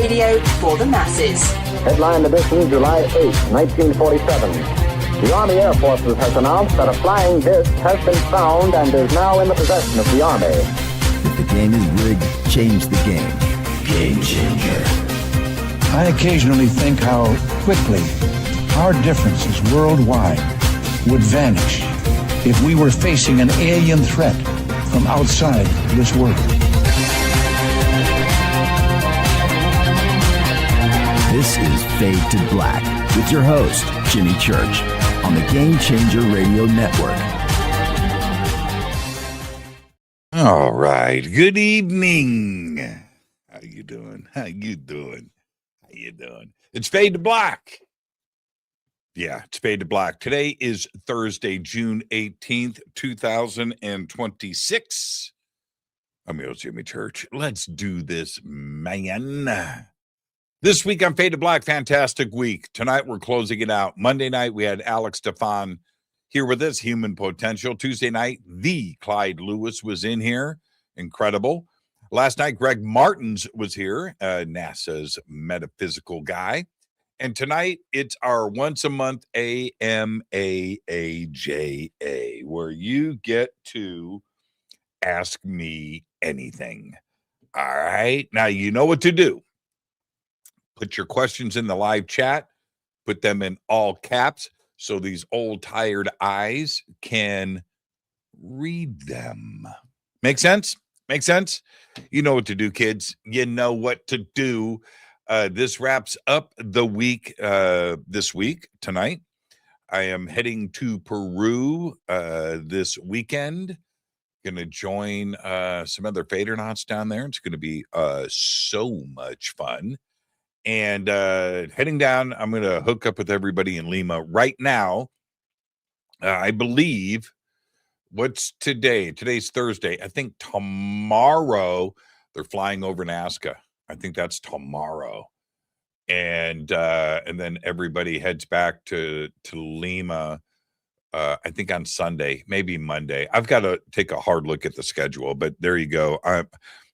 radio for the masses. Headline edition, July 8, 1947. The Army Air Forces has announced that a flying disc has been found and is now in the possession of the Army. If the game is rigged, change the game. Game changer. I occasionally think how quickly our differences worldwide would vanish if we were facing an alien threat from outside this world. This is Fade to Black with your host, Jimmy Church, on the Game Changer Radio Network. All right. Good evening. How you doing? How you doing? How you doing? It's Fade to Black. Yeah, it's Fade to Black. Today is Thursday, June 18th, 2026. I'm your Jimmy Church. Let's do this, man. This week on Fade to Black, fantastic week. Tonight, we're closing it out. Monday night, we had Alex Stefan here with us, Human Potential. Tuesday night, the Clyde Lewis was in here. Incredible. Last night, Greg Martins was here, NASA's metaphysical guy. And tonight, it's our once-a-month AMAAJA, where you get to ask me anything. All right? Now, you know what to do. Put your questions in the live chat. Put them in all caps so these old tired eyes can read them. Make sense? Make sense? You know what to do, kids. You know what to do. This wraps up the week this week, tonight. I am heading to Peru this weekend. Going to join some other Fadernauts down there. It's going to be so much fun. And heading down, I'm going to hook up with everybody in Lima right now. I believe, what's today? Today's Thursday. I think tomorrow they're flying over Nazca. I think that's tomorrow. And then everybody heads back to Lima, I think on Sunday, maybe Monday. I've got to take a hard look at the schedule, but there you go.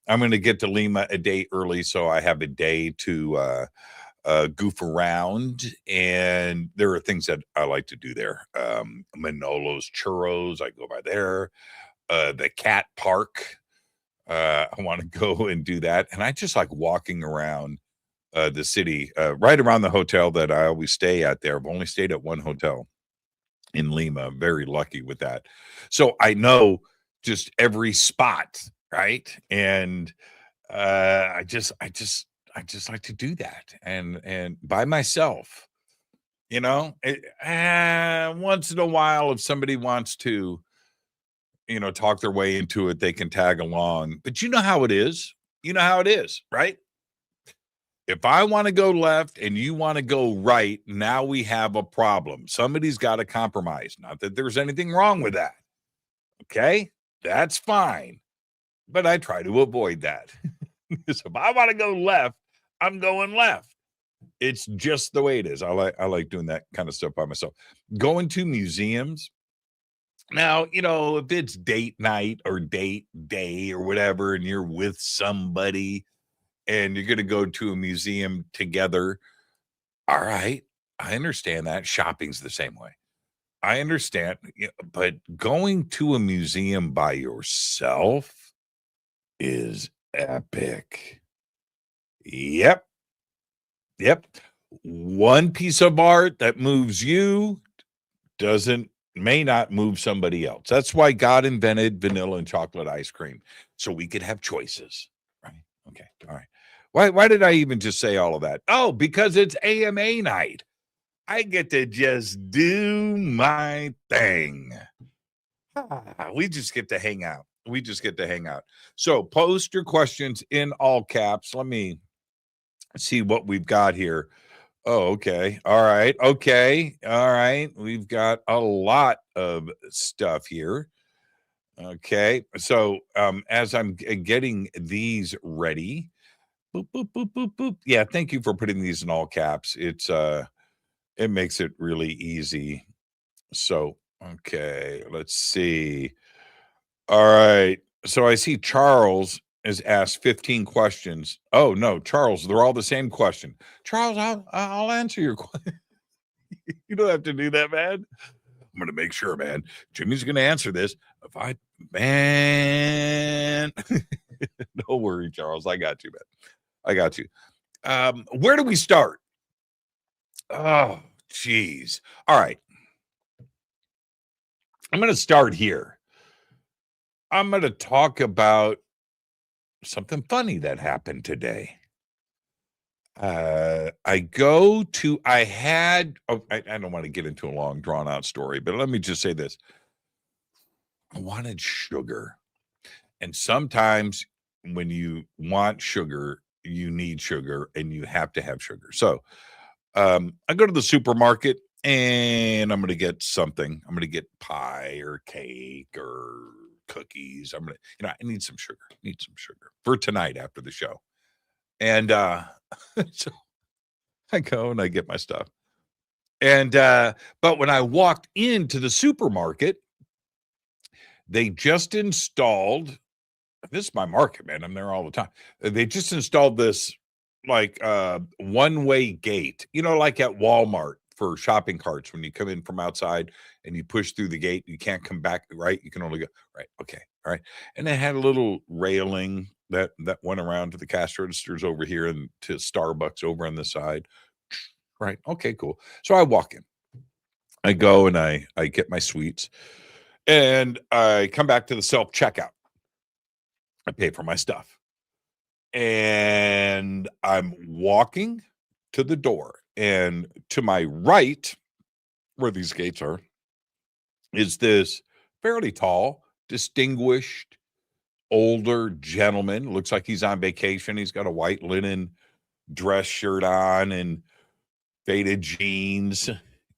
I'm going to get to Lima a day early, so I have a day to goof around. And there are things that I like to do there. Manolo's Churros, I go by there. The cat park, I want to go and do that. And I just like walking around the city, right around the hotel that I always stay at there. I've only stayed at one hotel in Lima. I'm very lucky with that. So I know just every spot. Right. And I just like to do that and by myself, you know, once in a while, if somebody wants to, you know, talk their way into it, they can tag along. But you know how it is. You know how it is, right? If I want to go left and you want to go right, now we have a problem. Somebody's got to compromise. Not that there's anything wrong with that. Okay, that's fine. But I try to avoid that. So if I want to go left, I'm going left. It's just the way it is. I like doing that kind of stuff by myself. Going to museums. Now, you know, if it's date night or date day or whatever, and you're with somebody and you're going to go to a museum together. All right. I understand that. Shopping's the same way. I understand. But going to a museum by yourself is epic. Yep. One piece of art that moves you may not move somebody else. That's why God invented vanilla and chocolate ice cream, so we could have choices, right? Okay. All right. Why did I even just say all of that? Oh, because it's AMA night. I get to just do my thing. We just get to hang out. So post your questions in all caps. Let me see what we've got here. Oh, okay. All right. Okay. All right. We've got a lot of stuff here. Okay. So as I'm getting these ready, boop, boop, boop, boop, boop. Yeah. Thank you for putting these in all caps. It makes it really easy. So, okay. Let's see. All right. So I see Charles is asked 15 questions. Oh no, Charles, they're all the same question. Charles, I'll answer your question. You don't have to do that, man. I'm going to make sure, man. Jimmy's going to answer this. Man, don't worry, Charles. I got you, man. I got you. Where do we start? Oh, geez. All right. I'm going to start here. I'm going to talk about something funny that happened today. I don't want to get into a long drawn out story, but let me just say this. I wanted sugar. And sometimes when you want sugar, you need sugar and you have to have sugar. So I go to the supermarket and I'm going to get something. I'm going to get pie or cake or cookies. I need some sugar. Need some sugar for tonight after the show. And so I go and I get my stuff. And but when I walked into the supermarket, they just installed, this is my market, man. I'm there all the time. They just installed this like one-way gate, like at Walmart for shopping carts. When you come in from outside and you push through the gate, you can't come back, right? You can only go, right? Okay, all right. And they had a little railing that went around to the cash registers over here and to Starbucks over on the side. Right. Okay, cool. So I walk in. I go and I get my sweets. And I come back to the self-checkout. I pay for my stuff. And I'm walking to the door. And to my right, where these gates are, is this fairly tall, distinguished, older gentleman. Looks like he's on vacation. He's got a white linen dress shirt on and faded jeans,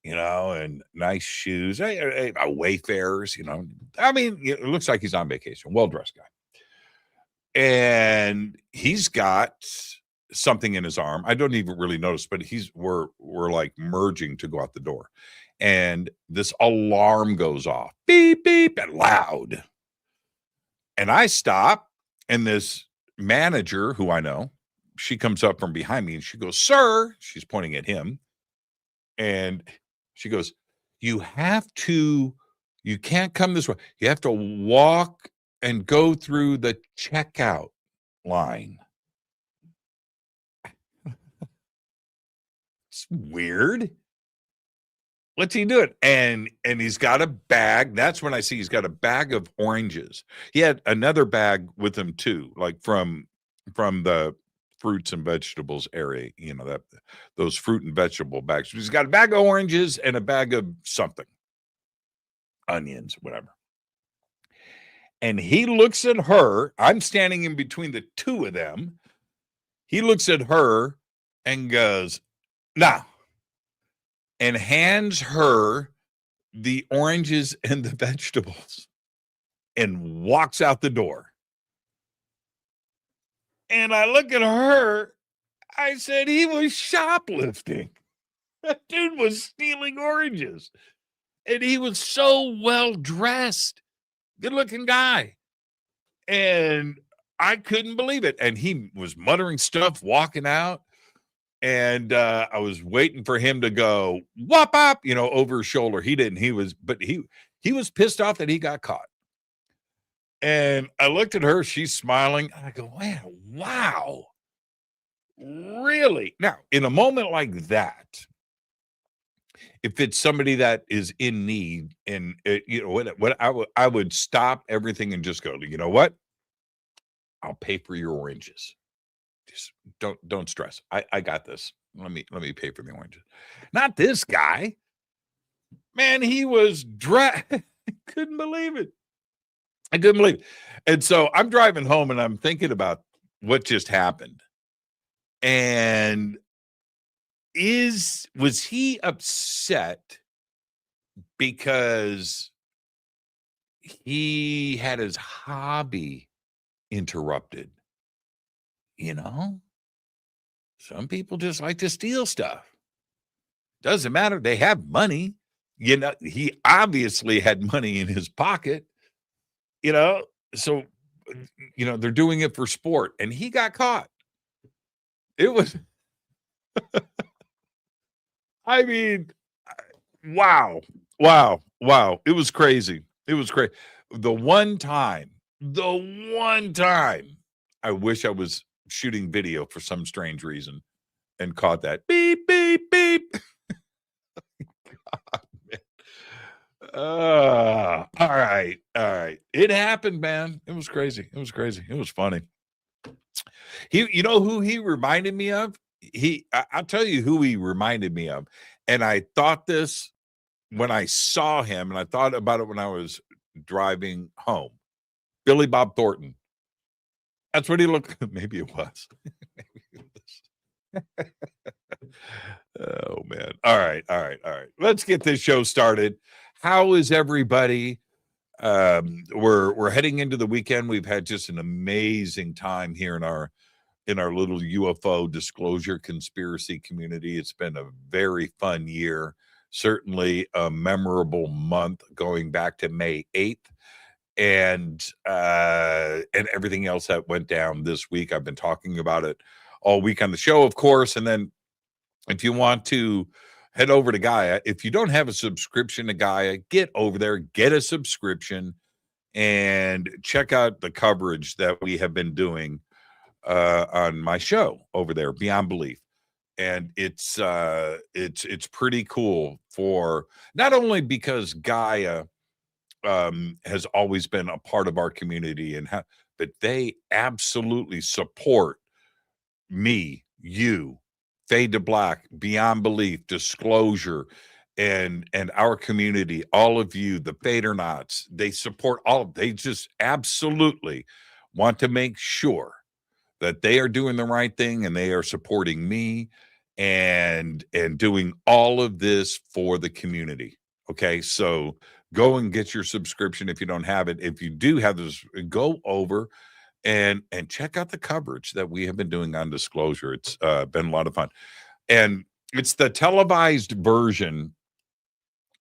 and nice shoes, Wayfarers, it looks like he's on vacation, well-dressed guy. And he's got something in his arm. I don't even really notice, but we're like merging to go out the door. And this alarm goes off, beep, beep, and loud. And I stop, and this manager, who I know, she comes up from behind me and she goes, "Sir," she's pointing at him. And she goes, you can't come this way. You have to walk and go through the checkout line. It's weird. What's he doing? And he's got a bag. That's when I see he's got a bag of oranges. He had another bag with him too, like from the fruits and vegetables area, those fruit and vegetable bags. He's got a bag of oranges and a bag of something, onions, whatever. And he looks at her. I'm standing in between the two of them. He looks at her and goes, "Nah," and hands her the oranges and the vegetables and walks out the door. And I look at her, I said, he was shoplifting. That dude was stealing oranges. And he was so well dressed, good looking guy. And I couldn't believe it. And he was muttering stuff, walking out. And I was waiting for him to go, whop up, over his shoulder. He didn't. He was pissed off that he got caught. And I looked at her, she's smiling. I go, man, wow. Really? Now, in a moment like that, if it's somebody that is in need and what I would stop everything and just go, you know what? I'll pay for your oranges. Just don't stress. I got this. Let me pay for the oranges. Not this guy. Man, he was I couldn't believe it. I couldn't believe it. And so I'm driving home and I'm thinking about what just happened. And was he upset because he had his hobby interrupted? Some people just like to steal stuff. Doesn't matter. They have money. He obviously had money in his pocket. So they're doing it for sport, and he got caught. It was, I mean, wow. It was crazy. It was crazy. The one time I wish I was shooting video for some strange reason and caught that beep, beep, beep. God, man. All right. It happened, man. It was crazy. It was funny. You know who he reminded me of? I'll tell you who he reminded me of. And I thought this when I saw him, and I thought about it when I was driving home. Billy Bob Thornton. That's what he looked. Maybe it was. Oh man. All right. Let's get this show started. How is everybody? We're heading into the weekend. We've had just an amazing time here in our little UFO disclosure conspiracy community. It's been a very fun year. Certainly a memorable month going back to May 8th. And everything else that went down this week. I've been talking about it all week on the show, of course. And then if you want to head over to Gaia, if you don't have a subscription to Gaia, get over there, get a subscription, and check out the coverage that we have been doing on my show over there, Beyond Belief. And it's pretty cool, for not only because Gaia has always been a part of our community, but they absolutely support me, you, Fade to Black, Beyond Belief, Disclosure, and our community, all of you, the Fadernauts. They support they just absolutely want to make sure that they are doing the right thing, and they are supporting me and doing all of this for the community. Okay, so go and get your subscription if you don't have it. If you do have this, go over and check out the coverage that we have been doing on Disclosure. It's been a lot of fun. And it's the televised version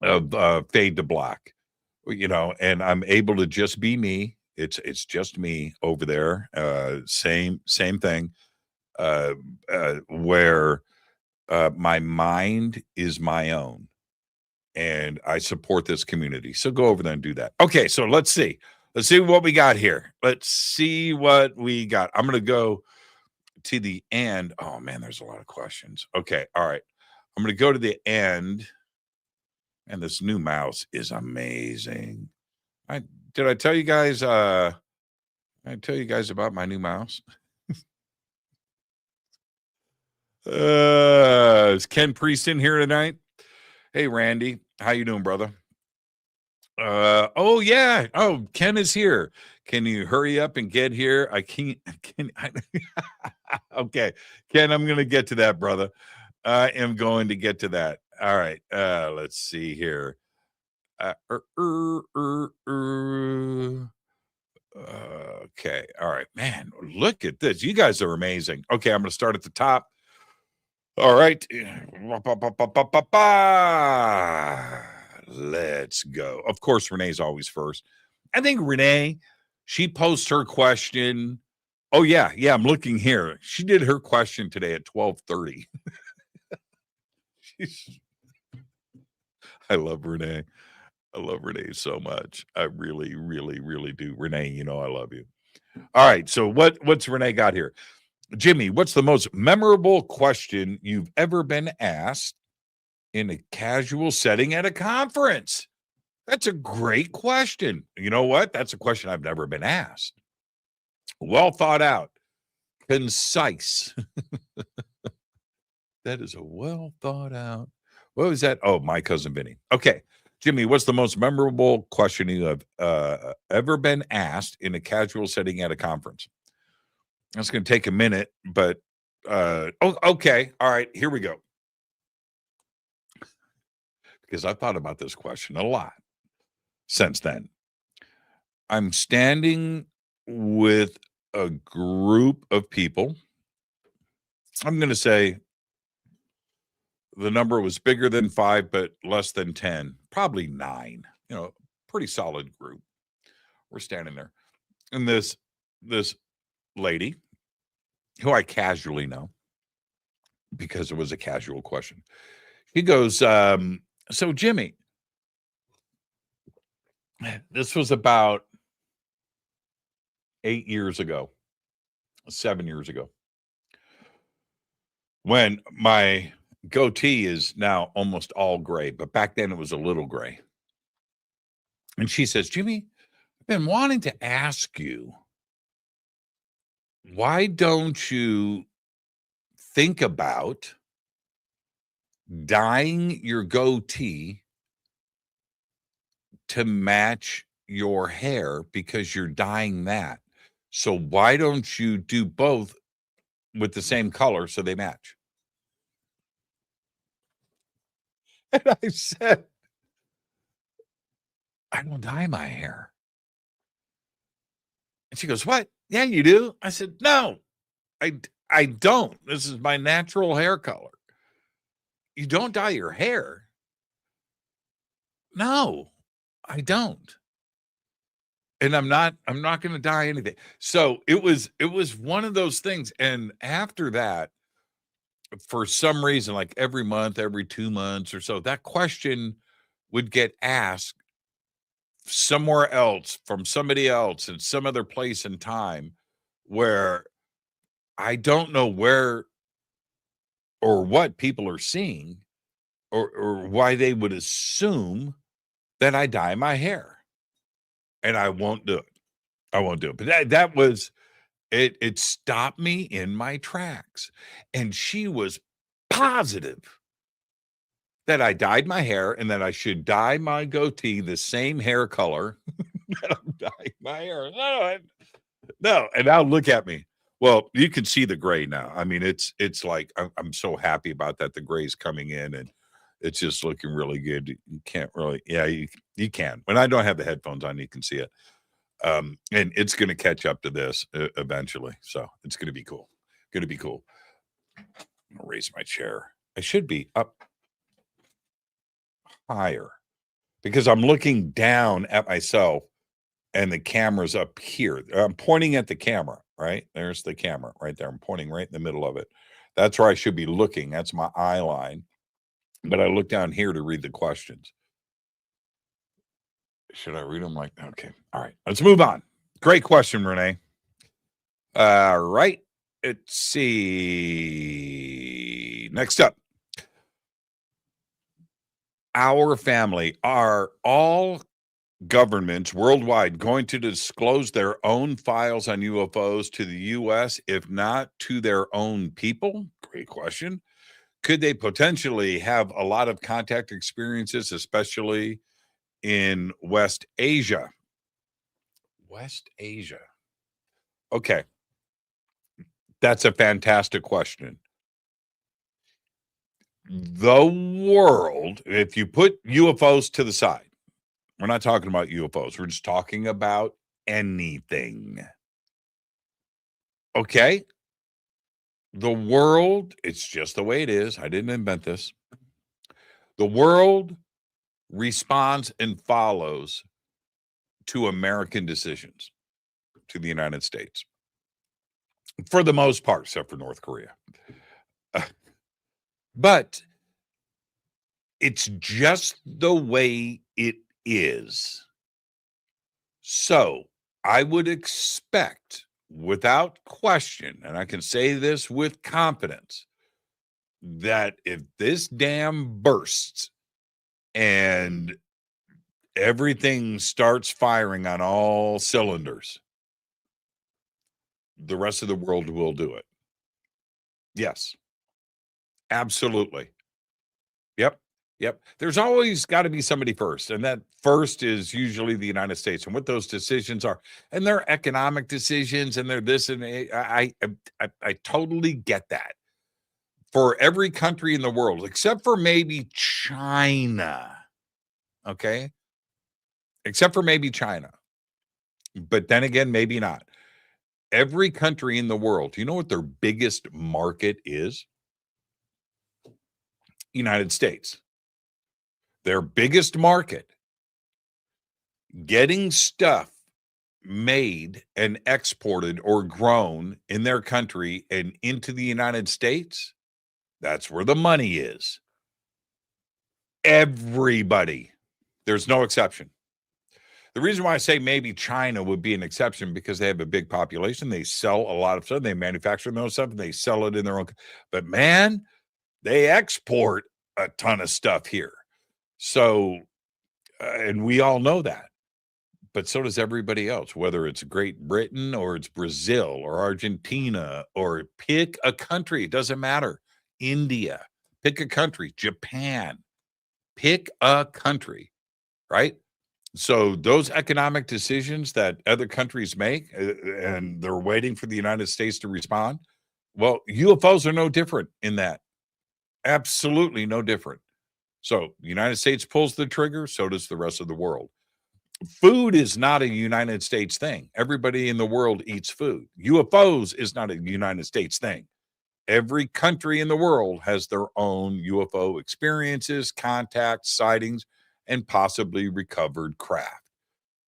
of Fade to Black, and I'm able to just be me. It's just me over there. Same thing, where my mind is my own. And I support this community. So go over there and do that. Okay, so let's see. Let's see what we got here. Let's see what we got. I'm going to go to the end. Oh, man, there's a lot of questions. Okay, all right. I'm going to go to the end. And this new mouse is amazing. Did I tell you guys? I tell you guys about my new mouse? Is Ken Priest in here tonight? Hey, Randy. How you doing, brother? Oh, yeah. Oh, Ken is here. Can you hurry up and get here? I can't. Okay. Ken, I'm going to get to that, brother. I am going to get to that. All right. Let's see here. Okay. All right, man. Look at this. You guys are amazing. Okay. I'm going to start at the top. All right. Let's go. Of course, Renee's always first. I think Renee, she posts her question. Oh, yeah. I'm looking here. She did her question today at 12:30. I love Renee. I love Renee so much. I really, really, really do. Renee, I love you. All right. So what's Renee got here? Jimmy, what's the most memorable question you've ever been asked in a casual setting at a conference? That's a great question. You know what? That's a question I've never been asked. Well thought out, concise. That is a well thought out. What was that? Oh, my cousin Vinny. Okay. Jimmy, what's the most memorable question you have ever been asked in a casual setting at a conference? That's going to take a minute, but okay. All right, here we go. Because I've thought about this question a lot since then. I'm standing with a group of people. I'm going to say the number was bigger than 5, but less than 10, probably 9. Pretty solid group. We're standing there. And this this lady who I casually know because it was a casual question. He goes, so Jimmy, this was about 8 years ago, 7 years ago, when my goatee is now almost all gray, but back then it was a little gray. And she says, Jimmy, I've been wanting to ask you, why don't you think about dyeing your goatee to match your hair because you're dyeing that? So why don't you do both with the same color so they match? And I said, I don't dye my hair. And she goes, what? Yeah, you do? I said, no, I don't. This is my natural hair color. You don't dye your hair? No, I don't. And I'm not going to dye anything. So it was one of those things. And after that, for some reason, like every month, every 2 months or so, that question would get asked somewhere else from somebody else in some other place and time, where I don't know where or what people are seeing or why they would assume that I dye my hair. And I won't do it. I won't do it. But that was it. It stopped me in my tracks. And she was positive that I dyed my hair and that I should dye my goatee the same hair color that I'm dyeing my hair. No. And now look at me. Well, you can see the gray now. I mean, it's like I'm so happy about that. The gray's coming in and it's just looking really good. You can't really, yeah, you can. When I don't have the headphones on, you can see it. And it's going to catch up to this eventually. So it's going to be cool. Going to be cool. I'm going to raise my chair. I should be up higher because I'm looking down at myself and the camera's up here. I'm pointing at the camera, right? There's the camera right there. I'm pointing right in the middle of it. That's where I should be looking. That's my eye line. But I look down here to read the questions. Should I read them? Like, okay. All right. Let's move on. Great question, Renee. All right. Let's see. Next up. Our family, are all governments worldwide going to disclose their own files on UFOs to the U.S., if not to their own people? Great question. Could they potentially have a lot of contact experiences, especially in West Asia? West Asia. Okay. That's a fantastic question. The world, if you put UFOs to the side, we're not talking about UFOs. We're just talking about anything. Okay? The world, it's just the way it is. I didn't invent this. The world responds and follows to American decisions, to the United States, for the most part, except for North Korea. But it's just the way it is. So I would expect, without question, and I can say this with confidence, that if this dam bursts and everything starts firing on all cylinders, the rest of the world will do it. Yes, absolutely. Yep. There's always got to be somebody first, and that first is usually the United States, and what those decisions are, and they're economic decisions, and they're this, and I totally get that. For every country in the world, except for maybe China, okay? Except for maybe China. But then again, maybe not. Every country in the world, do you know what their biggest market is? United States. Their biggest market. Getting stuff made and exported or grown in their country and into the United States, that's where the money is. Everybody. There's no exception. The reason why I say maybe China would be an exception because they have a big population. They sell a lot of stuff. They manufacture their own stuff and they sell it in their own. But man, they export a ton of stuff here. So, and we all know that. But so does everybody else, whether it's Great Britain or it's Brazil or Argentina or pick a country. It doesn't matter. India, pick a country. Japan, pick a country, right? So those economic decisions that other countries make, and they're waiting for the United States to respond. Well, UFOs are no different in that. Absolutely no different. So the United States pulls the trigger, so does the rest of the world. Food is not a United States thing. Everybody in the world eats food. UFOs is not a United States thing. Every country in the world has their own UFO experiences, contacts, sightings, and possibly recovered craft.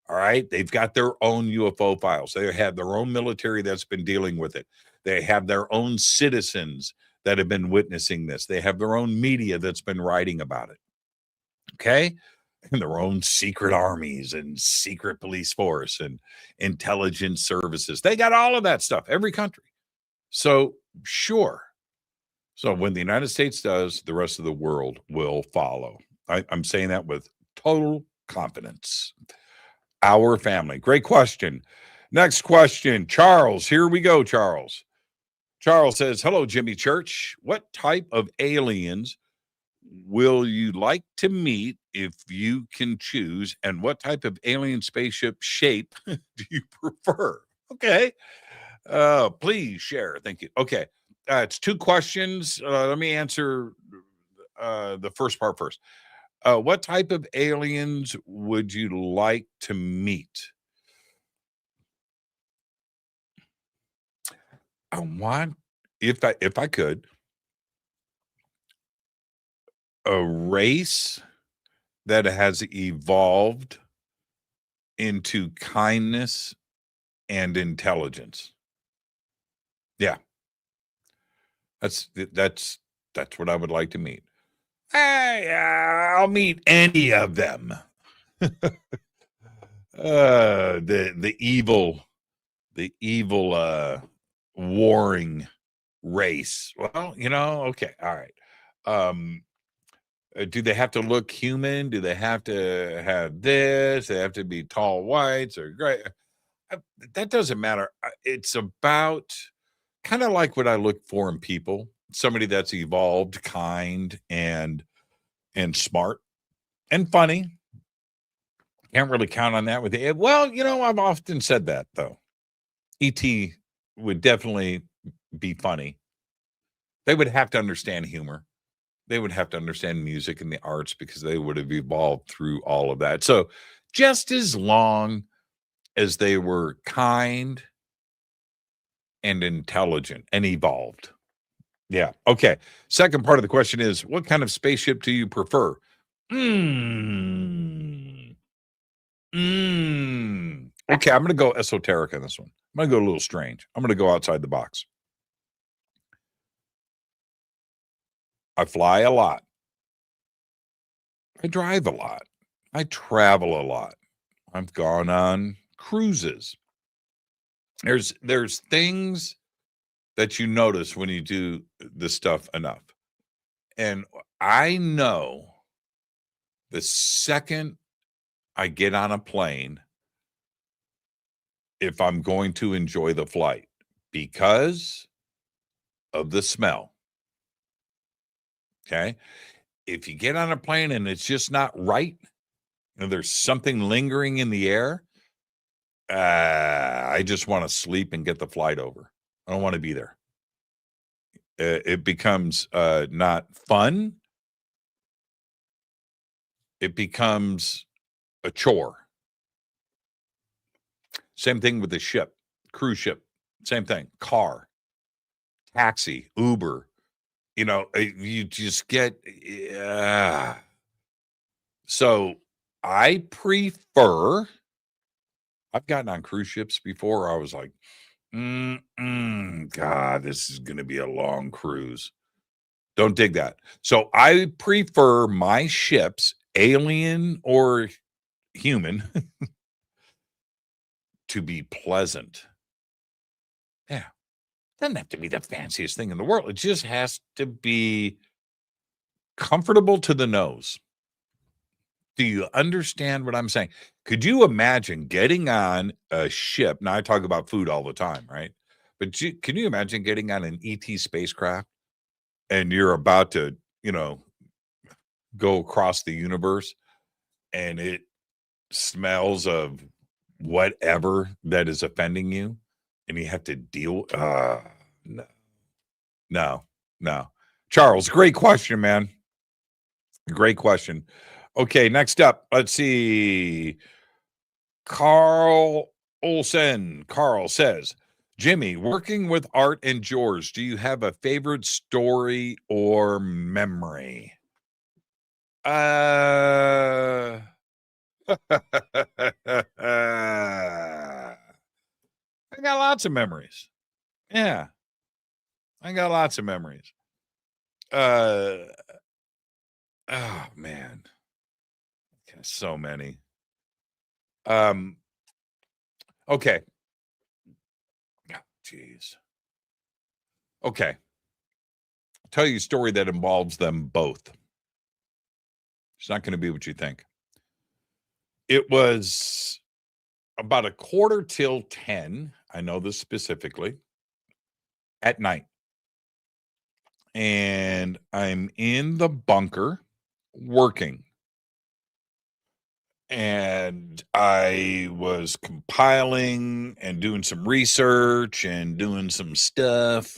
All right. They've got their own UFO files. They have their own military that's been dealing with it. They have their own citizens that have been witnessing this. They have their own media that's been writing about it. Okay. And their own secret armies and secret police force and intelligence services. They got all of that stuff, every country. So, sure. So, when the United States does, the rest of the world will follow. I'm saying that with total confidence. Our family. Great question. Next question. Charles. Here we go, Charles. Charles says, hello, Jimmy Church. What type of aliens will you like to meet if you can choose? And what type of alien spaceship shape do you prefer? Okay. Please share. Thank you. Okay. It's two questions. Let me answer the first part first. What type of aliens would you like to meet? I want, if I could, a race that has evolved into kindness and intelligence. Yeah. That's what I would like to meet. Hey, I'll meet any of them. The evil warring race. Well, okay, all right. Do they have to look human? Do they have to have this? They have to be tall whites or gray? That doesn't matter. It's about kind of like what I look for in people. Somebody that's evolved, kind, and smart and funny. Can't really count on that with it. Well, I've often said that though. E.T. would definitely be funny. They would have to understand humor. They would have to understand music and the arts because they would have evolved through all of that. So just as long as they were kind and intelligent and evolved. Yeah. Okay. Second part of the question is, what kind of spaceship do you prefer? Okay. I'm going to go esoteric on this one. I'm going to go a little strange. I'm going to go outside the box. I fly a lot. I drive a lot. I travel a lot. I've gone on cruises. There's things that you notice when you do this stuff enough. And I know the second I get on a plane, if I'm going to enjoy the flight because of the smell. Okay. If you get on a plane and it's just not right, there's something lingering in the air, I just want to sleep and get the flight over. I don't want to be there. It becomes not fun. It becomes a chore. Same thing with the ship, cruise ship. Same thing. Car, taxi, Uber. You just get. So I prefer I've gotten on cruise ships before. I was like, God, this is going to be a long cruise. Don't dig that. So I prefer my ships, alien or human, to be pleasant. Yeah. Doesn't have to be the fanciest thing in the world. It just has to be comfortable to the nose. Do you understand what I'm saying? Could you imagine getting on a ship? Now, I talk about food all the time, right? But can you imagine getting on an ET spacecraft and you're about to, go across the universe and it smells of whatever that is offending you and you have to deal? No. Charles, great question, man. Great question. Okay, next up, let's see. Carl Olson. Carl says, Jimmy, working with Art and George, do you have a favorite story or memory? I got lots of memories. Yeah. I got lots of memories. Oh man. So many. Okay. Jeez. Okay. I'll tell you a story that involves them both. It's not going to be what you think. It was about 9:45. I know this specifically. At night. And I'm in the bunker working. And I was compiling and doing some research and doing some stuff.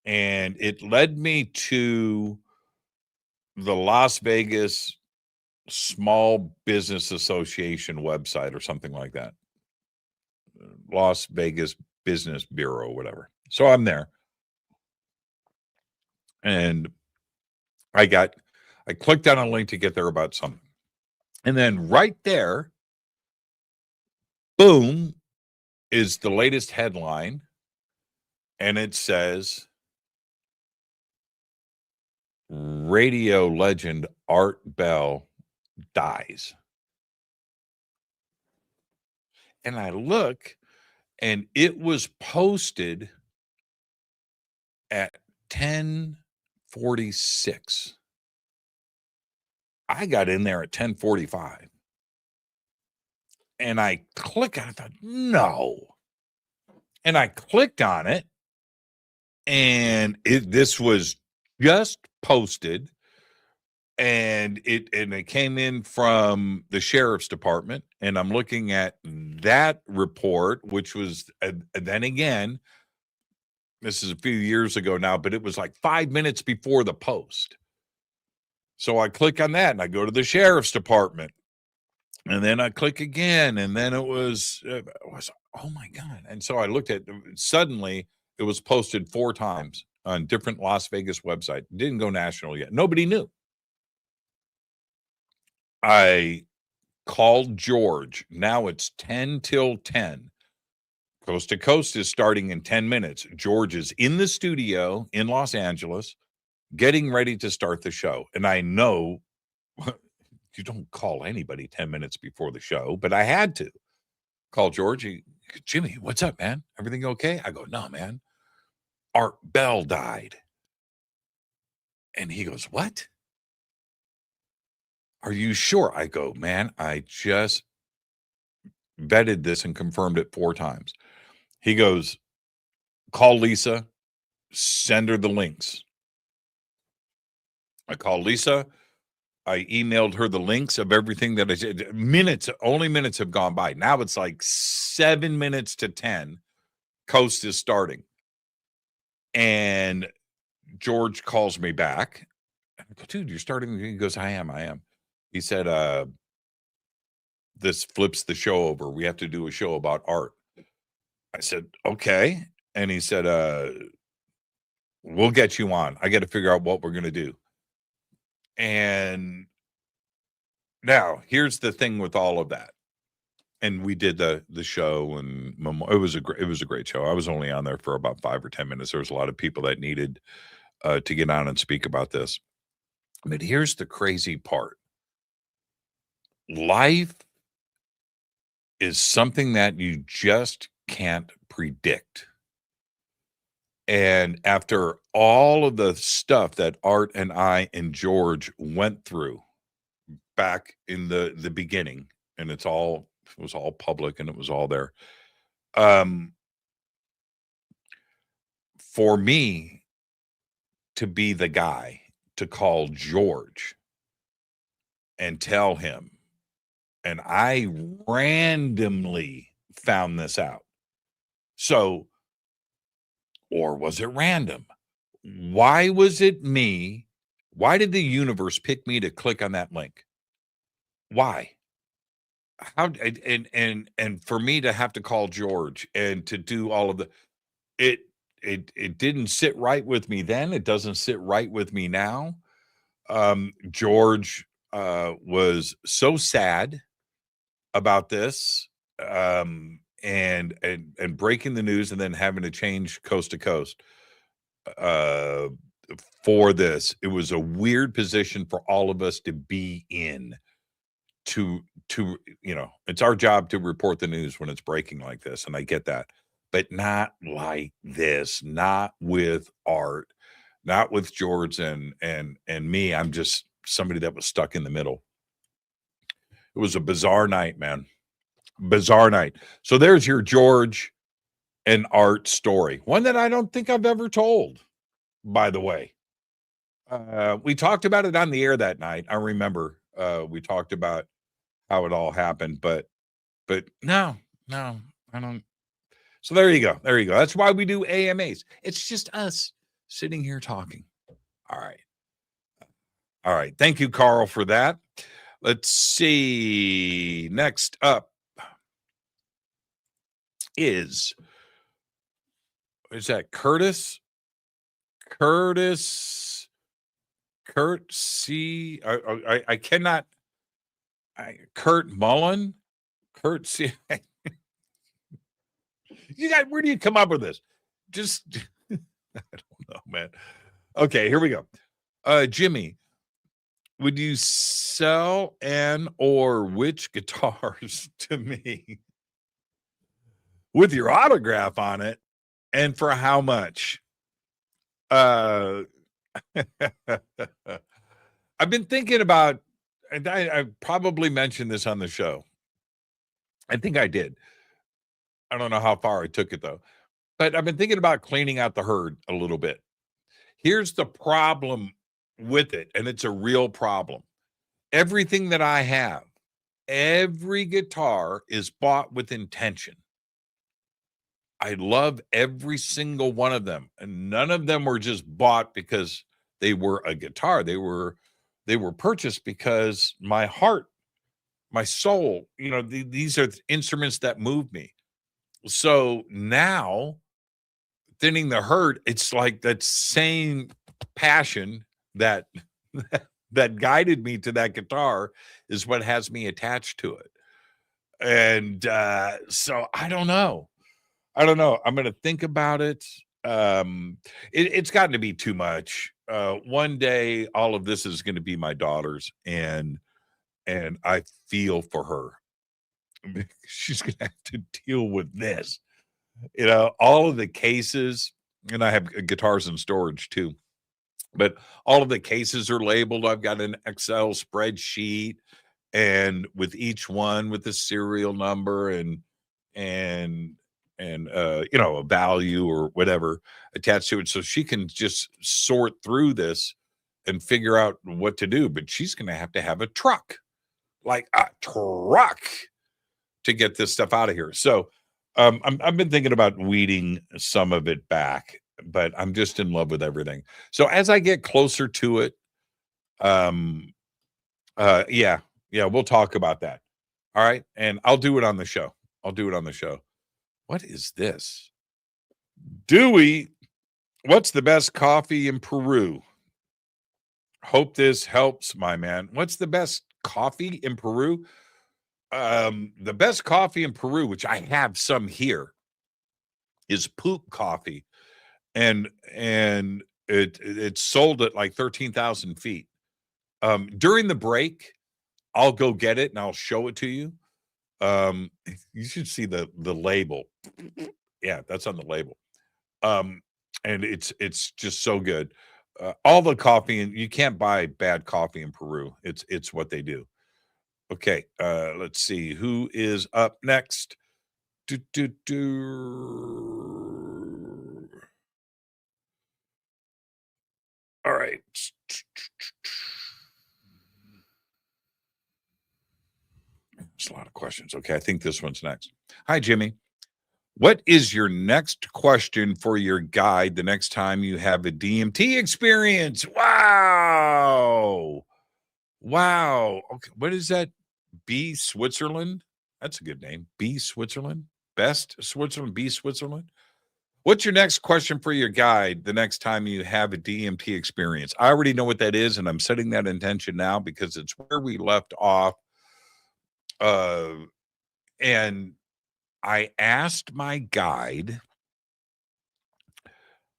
And it led me to the Las Vegas Small Business Association website or something like that. Las Vegas Business Bureau, whatever. So I'm there. And I clicked on a link to get there about something. And then right there, boom, is the latest headline. And it says, radio legend Art Bell dies. And I look, and it was posted at 10:46. I got in there at 10:45. And I click on it. I thought, no. And I clicked on it. And this was just posted. And it came in from the sheriff's department. And I'm looking at that report, which was then again, this is a few years ago now, but it was like 5 minutes before the post. So I click on that and I go to the sheriff's department. And then I click again. And then it was oh my God. And so I looked at, suddenly it was posted 4 times on different Las Vegas websites. Didn't go national yet. Nobody knew. I called George. Now it's 10 till 10. Coast to Coast is starting in 10 minutes. George is in the studio in Los Angeles getting ready to start the show. And I know you don't call anybody 10 minutes before the show, but I had to call George. Jimmy, what's up, man? Everything okay? I go, no, man. Art Bell died. And he goes, what? Are you sure? I go, man, I just vetted this and confirmed it 4 times. He goes, call Lisa, send her the links. I call Lisa. I emailed her the links of everything that I said. Only minutes have gone by. Now it's like 7 minutes to 10. Coast is starting. And George calls me back. I go, dude, you're starting. He goes, I am. He said, this flips the show over. We have to do a show about art. I said, okay. And he said, we'll get you on. I got to figure out what we're going to do. And now here's the thing with all of that. and we did the show, and it was a great show. I was only on there for about 5 or 10 minutes. There was a lot of people that needed to get on and speak about this. But here's the crazy part. Life is something that you just can't predict. And after all of the stuff that Art and I and George went through back in the beginning, and it was all public and it was all there. For me to be the guy to call George and tell him, and I randomly found this out. So, or was it random? Why was it me? Why did the universe pick me to click on that link? Why? How and for me to have to call George and to do all of it didn't sit right with me then. It doesn't sit right with me now. George was so sad about this, and breaking the news and then having to change coast to coast for this. It was a weird position for all of us to be in. To it's our job to report the news when it's breaking like this, and I get that, but not like this, not with Art, not with George and me. I'm just somebody that was stuck in the middle. It was a bizarre night, man. Bizarre night. So there's your George and Art story, one that I don't think I've ever told, by the way. We talked about it on the air that night. I remember we talked about how it all happened, but no, I don't. So there you go. That's why we do AMAs. It's just us sitting here talking. All right. Thank you, Carl, for that. Let's see. Next up is that Curtis? Kurt C. I cannot. Kurt Mullen. Kurt C. You guys, where do you come up with this? Just I don't know, man. Okay, here we go. Jimmy, would you sell or which guitars to me with your autograph on it, and for how much? I've been thinking about, and I probably mentioned this on the show. I think I did. I don't know how far I took it though, but I've been thinking about cleaning out the herd a little bit. Here's the problem with it, and it's a real problem. Everything that I have, every guitar is bought with intention. I love every single one of them, and none of them were just bought because they were a guitar. They were purchased because my heart, my soul, these are instruments that move me. So now, thinning the herd, it's like that same passion that guided me to that guitar is what has me attached to it. And so I don't know. I'm going to think about it. It's gotten to be too much. One day, all of this is going to be my daughter's, and I feel for her. She's going to have to deal with this. All of the cases, and I have guitars in storage too, but all of the cases are labeled. I've got an Excel spreadsheet, and with each one with the serial number and a value or whatever attached to it, so she can just sort through this and figure out what to do. But she's going to have a truck, like a truck, to get this stuff out of here. So I've been thinking about weeding some of it back, but I'm just in love with everything. So as I get closer to it, we'll talk about that. All right. And I'll do it on the show. What is this? Dewey, what's the best coffee in Peru? Hope this helps, my man. What's the best coffee in Peru? The best coffee in Peru, which I have some here, is Poop Coffee, and it's sold at like 13,000 feet. During the break, I'll go get it and I'll show it to you. You should see the label. Yeah, that's on the label. And it's just so good. All the coffee, and you can't buy bad coffee in Peru. It's what they do. Okay, let's see who is up next. All right. There's a lot of questions. Okay, I think this one's next. Hi, Jimmy. What is your next question for your guide the next time you have a DMT experience? Wow. Wow. Okay, what is that? B Switzerland? That's a good name. B Switzerland? Best Switzerland? B Switzerland? What's your next question for your guide the next time you have a DMT experience? I already know what that is, and I'm setting that intention now because it's where we left off. And I asked my guide,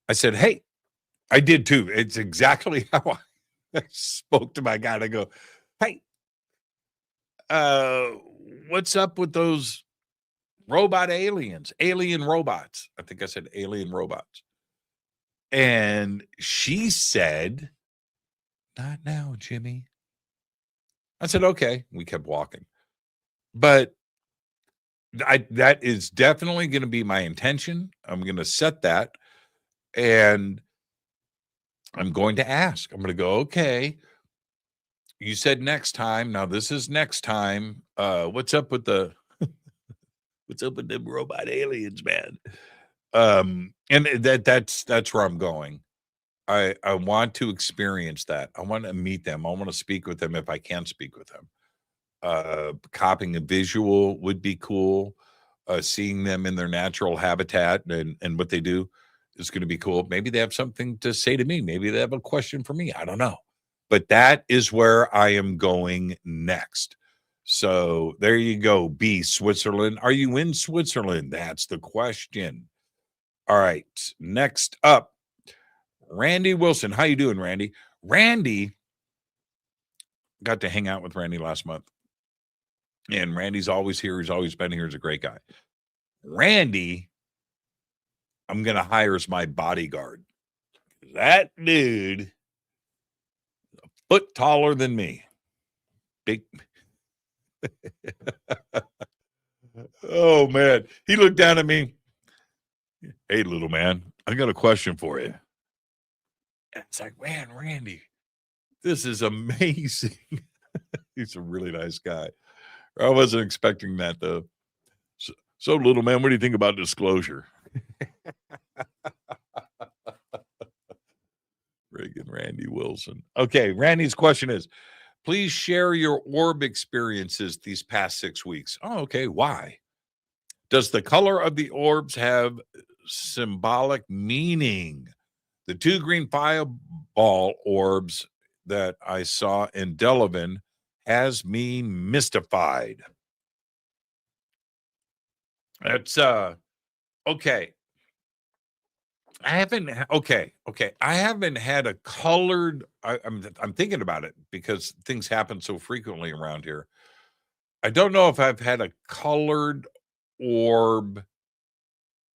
I said, hey, I did too. It's exactly how I spoke to my guide. I go, hey, what's up with those alien robots? I think I said alien robots. And she said, not now, Jimmy. I said, okay. We kept walking. But that is definitely going to be my intention. I'm going to set that. And I'm going to ask. I'm going to go, okay. You said next time. Now this is next time. What's up with the what's up with them robot aliens, man? And that's where I'm going. I want to experience that. I want to meet them. I want to speak with them if I can speak with them. Copying a visual would be cool. Seeing them in their natural habitat and what they do is going to be cool. Maybe they have something to say to me. Maybe they have a question for me. I don't know. But that is where I am going next. So there you go. B, Switzerland. Are you in Switzerland? That's the question. All right. Next up, Randy Wilson. How you doing, Randy? Randy, got to hang out with Randy last month. And Randy's always here. He's always been here. He's a great guy. Randy, I'm going to hire as my bodyguard. That dude, a foot taller than me. Big. Oh, man. He looked down at me. Hey, little man, I got a question for you. And it's like, man, Randy, this is amazing. He's a really nice guy. I wasn't expecting that, though. So, little man, what do you think about disclosure? Friggin' Randy Wilson. Okay, Randy's question is, please share your orb experiences these past 6 weeks. Oh, okay. Why? Does the color of the orbs have symbolic meaning? The 2 green fireball orbs that I saw in Delavan has me mystified. That's okay. I haven't had a colored. I'm thinking about it because things happen so frequently around here. I don't know if I've had a colored orb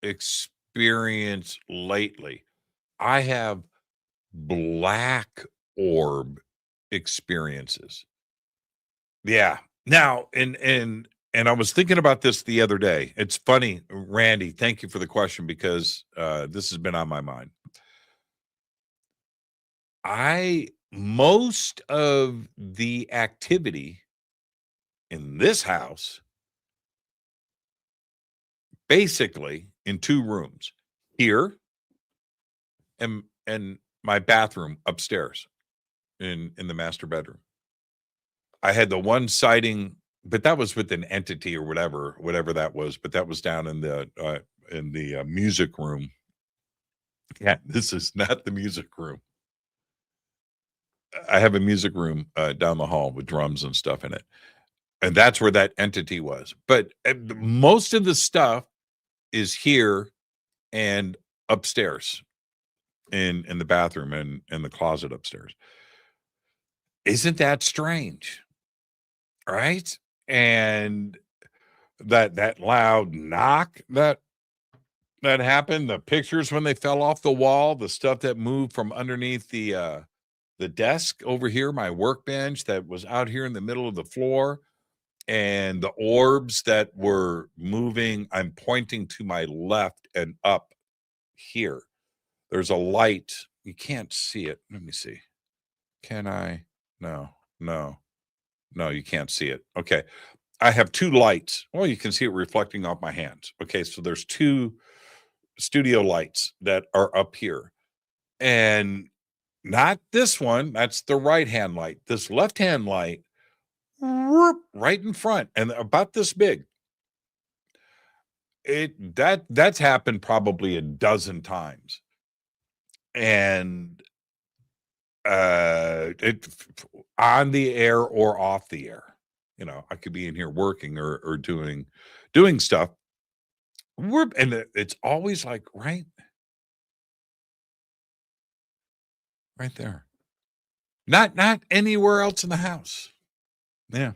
experience lately. I have black orb experiences. Yeah. Now, and I was thinking about this the other day. It's funny, Randy, thank you for the question because this has been on my mind. Most of the activity in this house, basically in 2 rooms, here and my bathroom upstairs in the master bedroom. I had the one sighting, but that was with an entity or whatever that was. But that was down in the music room. Yeah, this is not the music room. I have a music room down the hall with drums and stuff in it. And that's where that entity was. But most of the stuff is here and upstairs in the bathroom and in the closet upstairs. Isn't that strange? Right? And that loud knock that happened, the pictures when they fell off the wall, the stuff that moved from underneath the desk over here, my workbench that was out here in the middle of the floor, and the orbs that were moving. I'm pointing to my left and up here. There's a light. You can't see it. Let me see. Can I? No, you can't see it. Okay. I have two lights. Well, you can see it reflecting off my hands. Okay. So there's two studio lights that are up here, and not this one. That's the right-hand light. This left-hand light, right in front and about this big. That's happened probably a dozen times. And it on the air or off the air. You know, I could be in here working or doing stuff. And it's always like right there. Not anywhere else in the house. Yeah.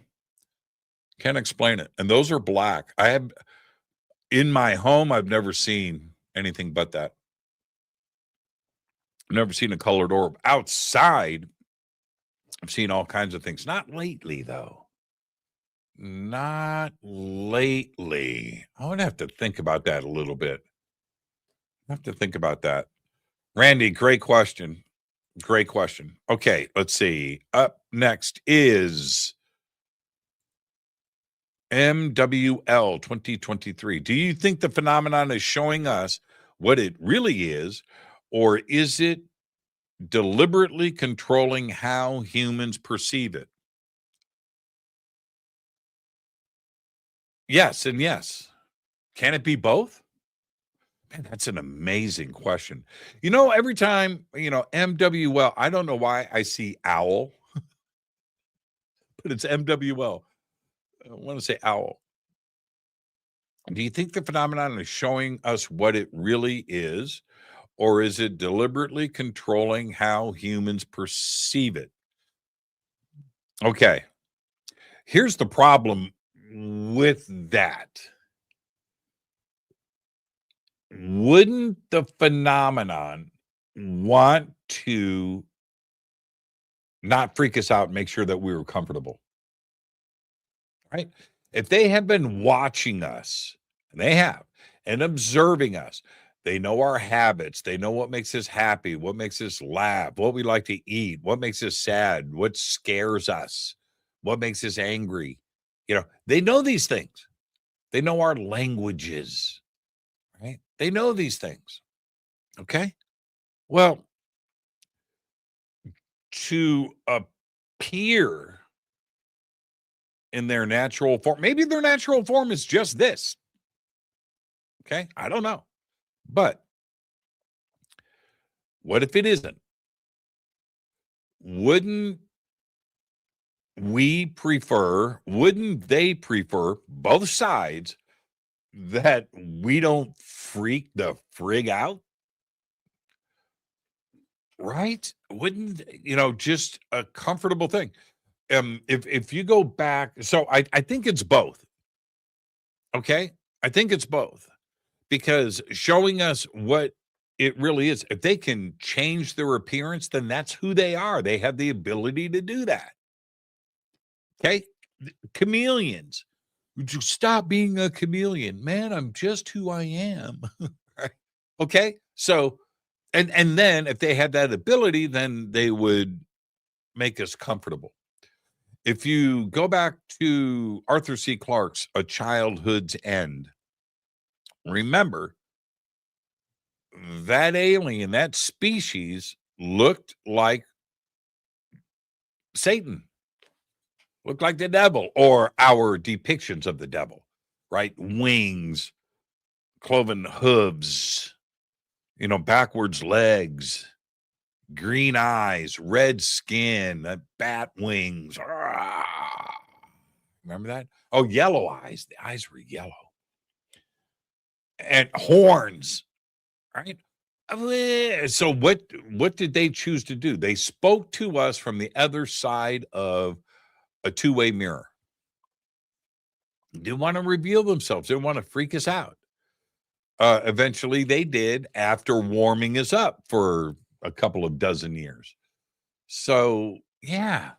Can't explain it. And those are black. I have in my home, I've never seen anything but that. I've never seen a colored orb. Outside, I've seen all kinds of things. Not lately, though. Not lately. I would have to think about that a little bit. I have to think about that. Randy, great question. Great question. Okay, let's see. Up next is MWL 2023. Do you think the phenomenon is showing us what it really is, or is it deliberately controlling how humans perceive it? Yes and yes. Can it be both? Man, that's an amazing question. You know, every time, MWL, I don't know why I see owl, but it's MWL. I want to say owl. Do you think the phenomenon is showing us what it really is, or is it deliberately controlling how humans perceive it? Okay. Here's the problem with that. Wouldn't the phenomenon want to not freak us out and make sure that we were comfortable? Right? If they have been watching us, and they have, and observing us, they know our habits. They know what makes us happy, what makes us laugh, what we like to eat, what makes us sad, what scares us, what makes us angry. They know these things. They know our languages, right? They know these things. Okay. Well, to appear in their natural form, maybe their natural form is just this. Okay. I don't know. But what if it isn't? Wouldn't they prefer, both sides, that we don't freak the frig out? Right? Wouldn't, just a comfortable thing. If you go back, so I think it's both. Okay? I think it's both. Because showing us what it really is, if they can change their appearance, then that's who they are. They have the ability to do that. Okay? Chameleons. Would you stop being a chameleon? Man, I'm just who I am. Right? Okay? So, and then if they had that ability, then they would make us comfortable. If you go back to Arthur C. Clarke's A Childhood's End, remember that alien, that species looked like Satan, looked like the devil, or our depictions of the devil, right? Wings, cloven hooves, backwards legs, green eyes, red skin, bat wings. Remember that? Oh, yellow eyes. The eyes were yellow. And horns, right? So what did they choose to do? They spoke to us from the other side of a two-way mirror. They didn't want to reveal themselves. They didn't want to freak us out. Eventually they did, after warming us up for a couple of dozen years. So, yeah.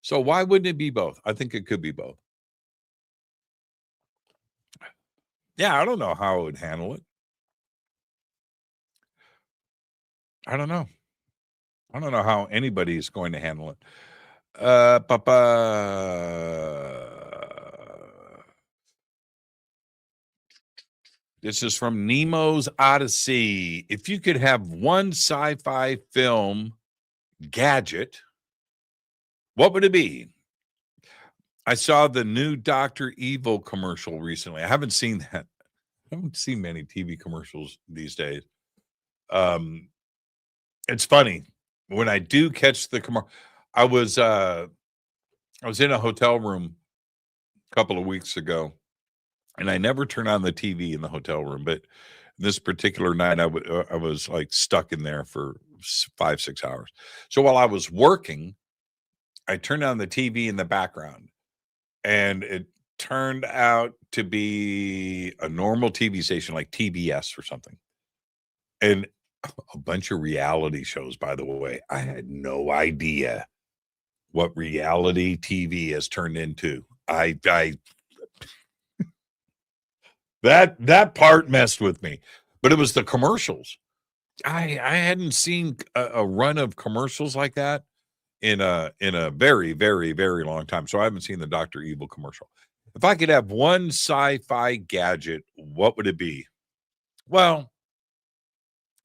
So why wouldn't it be both? I think it could be both. Yeah, I don't know how I would handle it. I don't know. I don't know how anybody is going to handle it. This is from Nemo's Odyssey. If you could have one sci-fi film gadget, what would it be? I saw the new Dr. Evil commercial recently. I haven't seen that. I haven't seen many TV commercials these days. It's funny when I do catch the commercial. I was in a hotel room a couple of weeks ago, and I never turn on the TV in the hotel room. But this particular night, I was like stuck in there for 5-6 hours. So while I was working, I turned on the TV in the background, and it turned out to be a normal TV station like TBS or something. And a bunch of reality shows, by the way. I had no idea what reality TV has turned into. That part messed with me. But it was the commercials. I hadn't seen a run of commercials like that in a very, very, very long time. So I haven't seen the Dr. Evil commercial. If I could have one sci-fi gadget, what would it be? Well,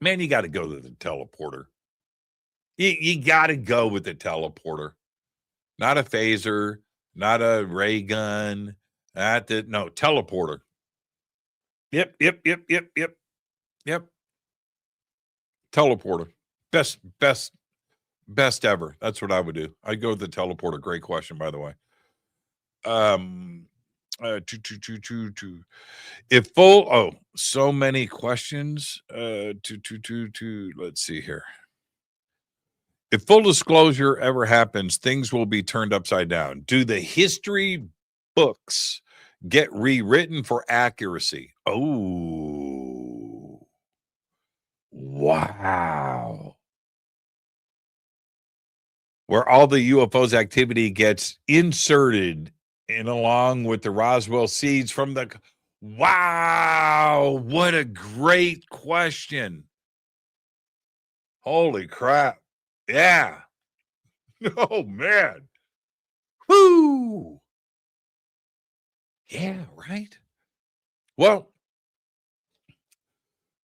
man, you got to go to the teleporter. You got to go with the teleporter. Not a phaser, not a ray gun, no, teleporter. Yep. Teleporter. Best ever. That's what I would do. I'd go with the teleporter. Great question, by the way. If full, so many questions. Let's see here. If full disclosure ever happens, things will be turned upside down. Do the history books get rewritten for accuracy? Oh, wow. Where all the UFOs activity gets inserted in along with the Roswell seeds from the... Wow, what a great question. Holy crap. Yeah. Oh, man. Whoo. Yeah, right. Well,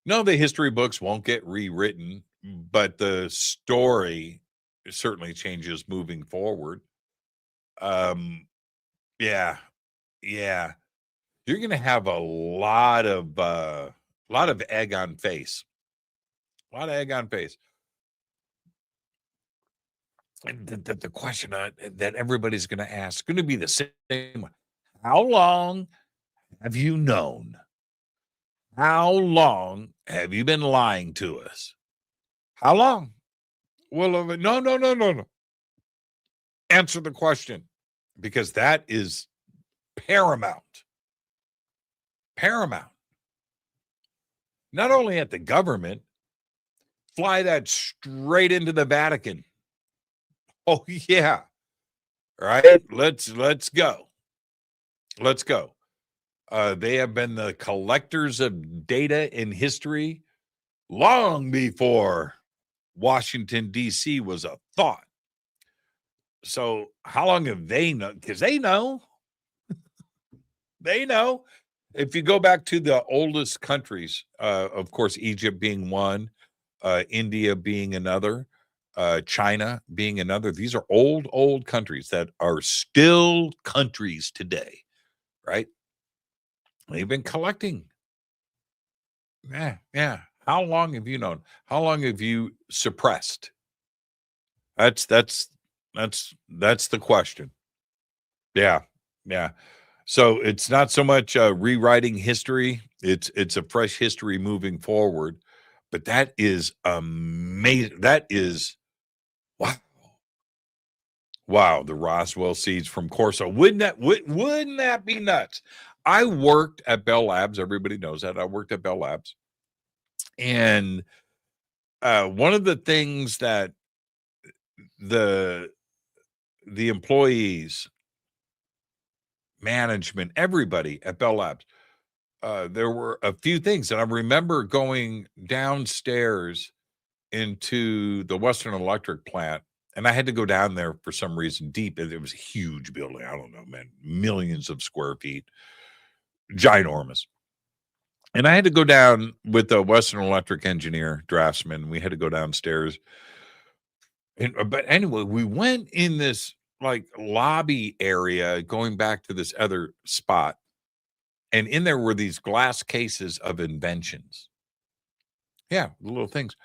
no, the history books won't get rewritten, but the story certainly changes moving forward. Yeah. You're going to have a lot of egg on face. A lot of egg on face. And the question that everybody's going to ask is going to be the same one. How long have you known? How long have you been lying to us? How long? Well, no. Answer the question, because that is paramount. Not only at the government, fly that straight into the Vatican. Oh, yeah. Right? Let's go. They have been the collectors of data in history long before Washington, D.C. was a thought. So how long have they known? Because they know. They know. If you go back to the oldest countries, of course, Egypt being one, India being another, China being another. These are old countries that are still countries today, right? They've been collecting. Yeah. How long have you known? How long have you suppressed? That's the question. Yeah. Yeah. So it's not so much rewriting history. It's a fresh history moving forward. But that is amazing. That is wow. Wow, the Roswell seeds from Corso. Wouldn't that be nuts? I worked at Bell Labs. Everybody knows that. I worked at Bell Labs. And one of the things that the employees, management, everybody at Bell Labs, there were a few things. And I remember going downstairs into the Western Electric plant, and I had to go down there for some reason deep. It was a huge building. I don't know, man, millions of square feet, ginormous. And I had to go down with the Western Electric engineer, draftsman. We had to go downstairs. But anyway, we went in this like lobby area going back to this other spot. And in there were these glass cases of inventions. Yeah, little things.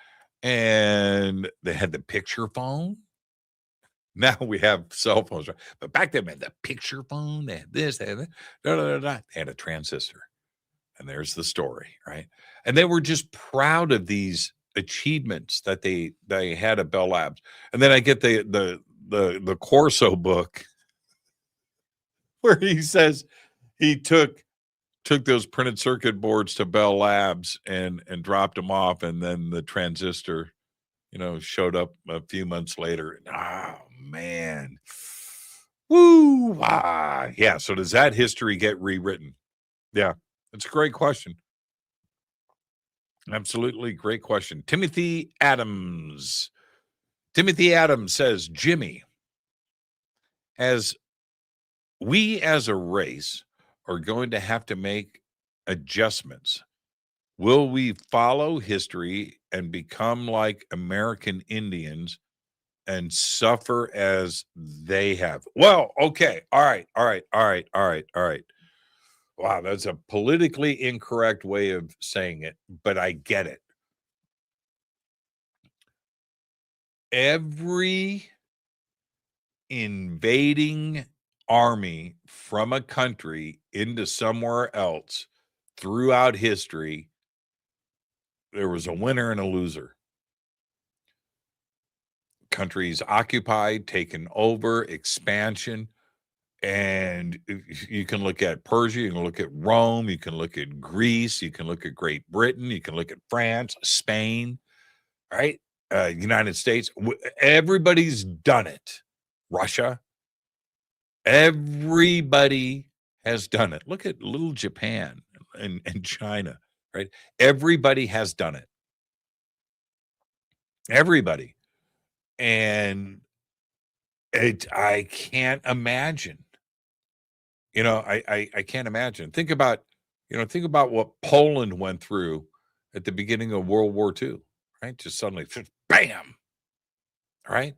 And they had the picture phone. Now we have cell phones, right? But back then, man, the picture phone, they had this, they had that, They had a transistor. And there's the story, right? And they were just proud of these achievements that they had at Bell Labs. And then I get the Corso book where he says he took those printed circuit boards to Bell Labs and dropped them off, and then the transistor, showed up a few months later. Oh man. Woo! Ah, yeah. So does that history get rewritten? Yeah, that's a great question. Absolutely great question. Timothy Adams. Timothy Adams says, Jimmy, as we as a race are going to have to make adjustments, will we follow history and become like American Indians and suffer as they have? Well, okay. All right. Wow, that's a politically incorrect way of saying it, but I get it. Every invading army from a country into somewhere else throughout history, there was a winner and a loser. Countries occupied, taken over, expansion. And you can look at Persia, you can look at Rome, you can look at Greece, you can look at Great Britain, you can look at France, Spain, right? United States. Everybody's done it. Russia. Everybody has done it. Look at little Japan and China, right? Everybody has done it. Everybody. And I can't imagine. I can't imagine. Think about what Poland went through at the beginning of World War II, right? Just suddenly, bam, right?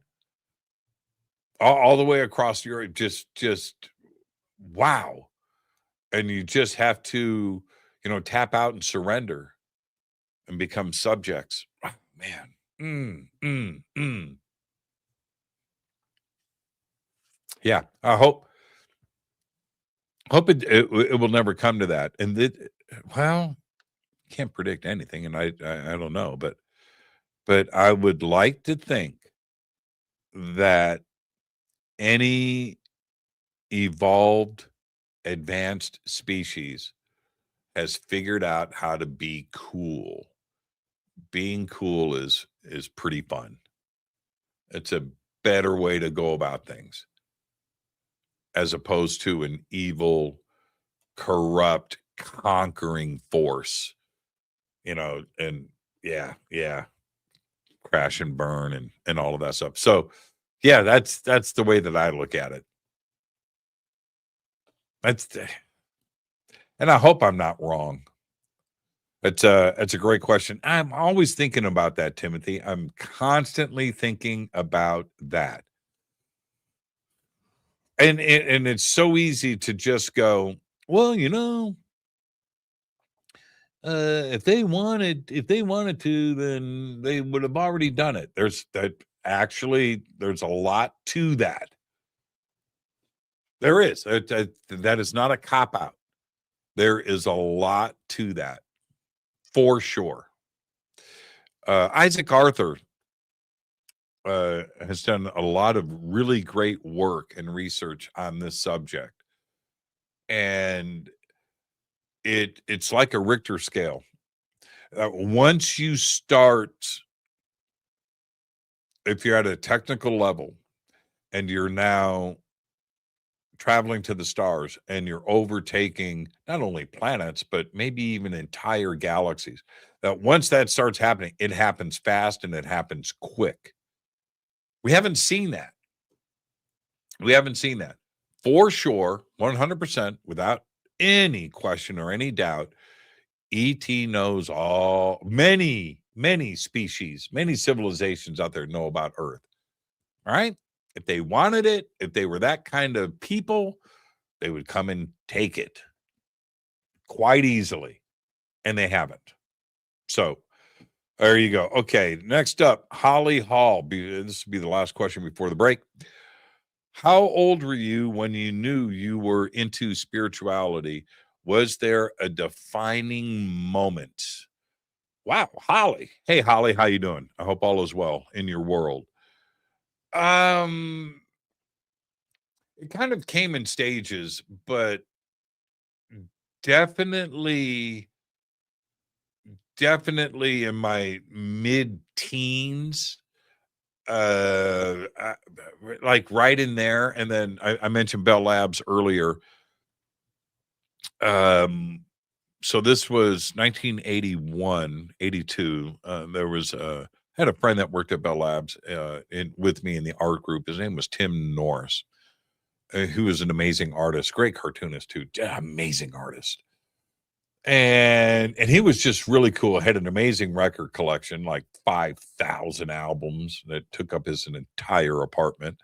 All the way across Europe, just wow. And you just have to, tap out and surrender and become subjects. Oh, man. Yeah, I hope it will never come to that. And well, can't predict anything, and I don't know, but I would like to think that any evolved, advanced species has figured out how to be cool. Being cool is pretty fun. It's a better way to go about things, as opposed to an evil, corrupt, conquering force, and yeah, crash and burn and all of that stuff. So yeah, that's the way that I look at it. And I hope I'm not wrong. It's a great question. I'm always thinking about that, Timothy. I'm constantly thinking about that. And it's so easy to just go, well, if they wanted to, then they would have already done it. There's a lot to that. There is. That is not a cop-out. There is a lot to that, for sure. Isaac Arthur has done a lot of really great work and research on this subject. And it's like a Richter scale. Once you start, if you're at a technical level and you're now traveling to the stars and you're overtaking not only planets, but maybe even entire galaxies, that once that starts happening, it happens fast and it happens quick. We haven't seen that. We haven't seen that. For sure, 100%, without any question or any doubt, ET knows many species, many civilizations out there know about Earth. All right? If they wanted it, if they were that kind of people, they would come and take it quite easily. And they haven't. So there you go. Okay, next up, Holly Hall. This will be the last question before the break. How old were you when you knew you were into spirituality? Was there a defining moment? Wow, Holly. Hey, Holly, how you doing? I hope all is well in your world. It kind of came in stages, but definitely in my mid-teens, like right in there. And then I mentioned Bell Labs earlier. So this was 1981, 82. There was had a friend that worked at Bell Labs with me in the art group. His name was Tim Norris, who was an amazing artist, great cartoonist too, amazing artist. And he was just really cool. Had an amazing record collection, like 5,000 albums that took up his entire apartment.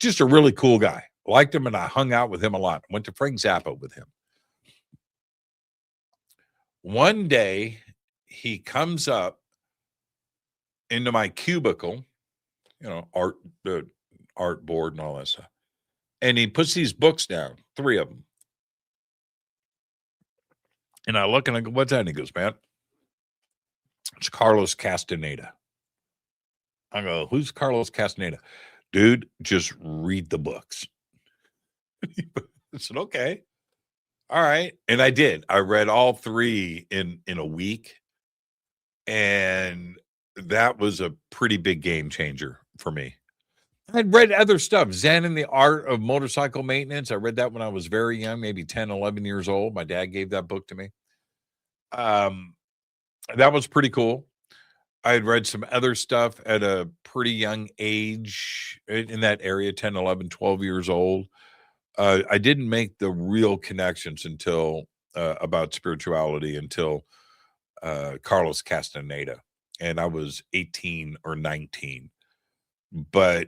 Just a really cool guy. Liked him, and I hung out with him a lot. Went to Frank Zappa with him. One day, he comes up into my cubicle, the art board and all that stuff, and he puts these books down, 3 of them. And I look and I go, what's that? And he goes, man, it's Carlos Castaneda. I go, who's Carlos Castaneda? Dude, just read the books. I said, okay. All right. And I did. I read all 3 in a week. And that was a pretty big game changer for me. I'd read other stuff, Zen and the Art of Motorcycle Maintenance. I read that when I was very young, maybe 10, 11 years old. My dad gave that book to me. That was pretty cool. I had read some other stuff at a pretty young age in that area, 10, 11, 12 years old. I didn't make the real connections until about spirituality until Carlos Castaneda. And I was 18 or 19. But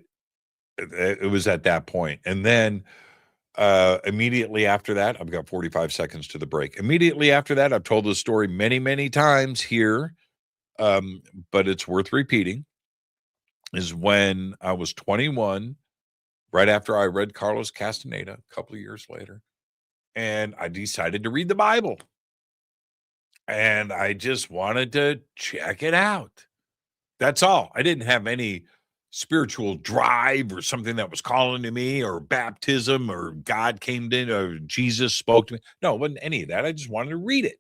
it was at that point. And then immediately after that, I've got 45 seconds to the break. Immediately after that, I've told this story many, many times here, but it's worth repeating, is when I was 21, right after I read Carlos Castaneda a couple of years later, and I decided to read the Bible. And I just wanted to check it out. That's all. I didn't have any spiritual drive or something that was calling to me, or baptism, or God came in, or Jesus spoke to me. No, it wasn't any of that. I just wanted to read it.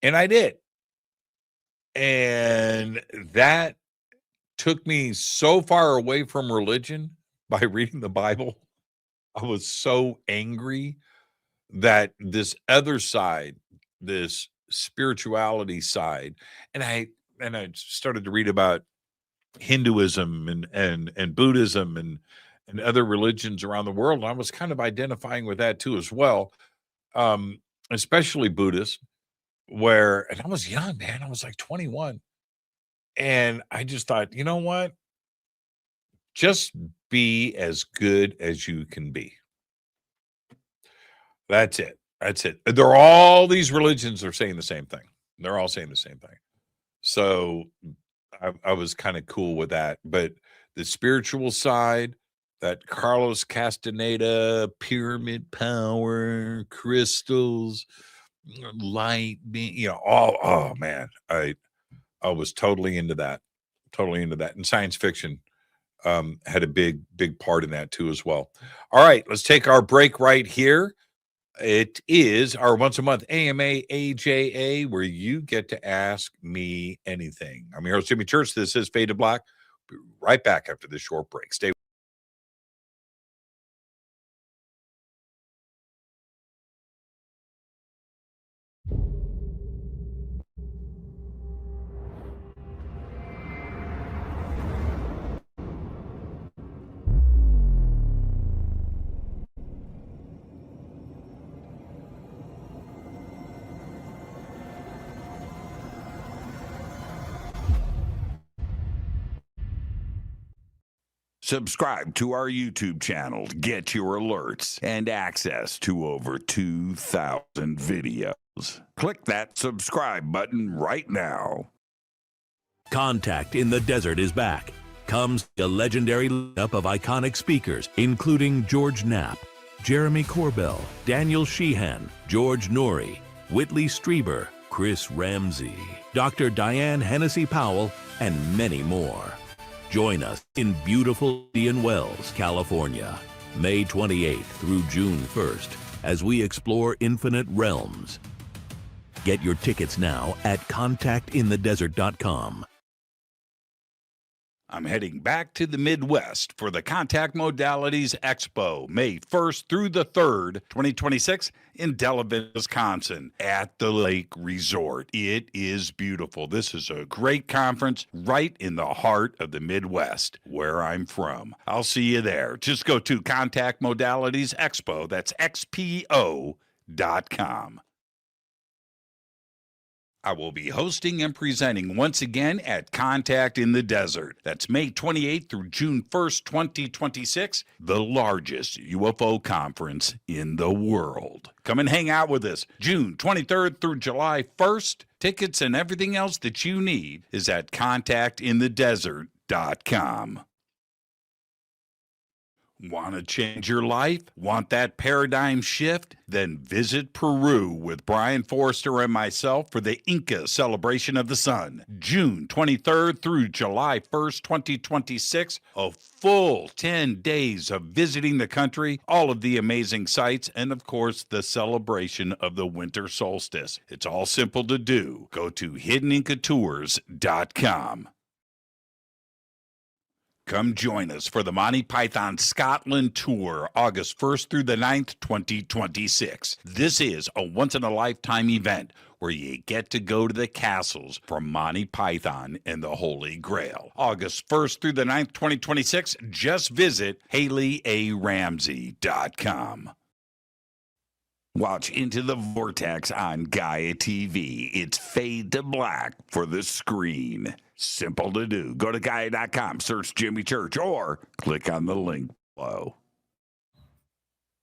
And I did. And that took me so far away from religion by reading the Bible. I was so angry that this other side, this spirituality side, and I started to read about Hinduism and Buddhism and other religions around the world. And I was kind of identifying with that too as well, especially Buddhist, and I was young, man. I was like 21. And I just thought, you know what? Just be as good as you can be. That's it. That's it. There are all these religions are saying the same thing. They're all saying the same thing. So I was kind of cool with that. But the spiritual side, that Carlos Castaneda, pyramid power, crystals, light being, oh man, I was totally into that. And science fiction had a big part in that too as well. All right, let's take our break right here. It is our once a month AMA AJA where you get to ask me anything. I'm your host, Jimmy Church. This is Fade to Black. Be right back after this short break. Stay. Subscribe to our YouTube channel to get your alerts and access to over 2,000 videos. Click that subscribe button right now. Contact in the Desert is back. Comes a legendary lineup of iconic speakers, including George Knapp, Jeremy Corbell, Daniel Sheehan, George Norrie, Whitley Strieber, Chris Ramsey, Dr. Diane Hennessy Powell, and many more. Join us in beautiful Indian Wells, California, May 28th through June 1st, as we explore infinite realms. Get your tickets now at contactinthedesert.com. I'm heading back to the Midwest for the Contact Modalities Expo, May 1st through the 3rd, 2026, in Delavan, Wisconsin, at the Lake Resort. It is beautiful. This is a great conference right in the heart of the Midwest, where I'm from. I'll see you there. Just go to Contact Modalities Expo, that's XPO.com. I will be hosting and presenting once again at Contact in the Desert. That's May 28th through June 1st, 2026, the largest UFO conference in the world. Come and hang out with us June 23rd through July 1st. Tickets and everything else that you need is at contactinthedesert.com. Want to change your life? Want that paradigm shift? Then visit Peru with Brian Forrester and myself for the Inca Celebration of the Sun, June 23rd through July 1st, 2026. A full 10 days of visiting the country, all of the amazing sights, and of course, the celebration of the winter solstice. It's all simple to do. Go to hiddenincatours.com. Come join us for the Monty Python Scotland Tour, August 1st through the 9th, 2026. This is a once-in-a-lifetime event where you get to go to the castles from Monty Python and the Holy Grail. August 1st through the 9th, 2026. Just visit HaleyARamsey.com. Watch Into the Vortex on Gaia TV. It's Fade to Black for the screen. Simple to do. Go to Gaia.com, search Jimmy Church, or click on the link below.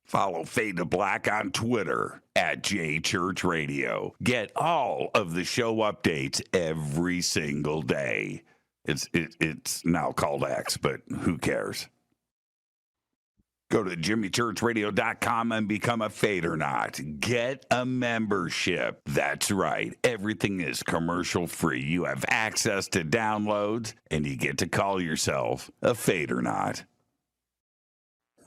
Follow Fade to Black on Twitter at JChurchRadio. Get all of the show updates every single day. It's now called X, but who cares? Go to jimmychurchradio.com and become a Fadernaut. Get a membership. That's right. Everything is commercial free. You have access to downloads, and you get to call yourself a Fadernaut.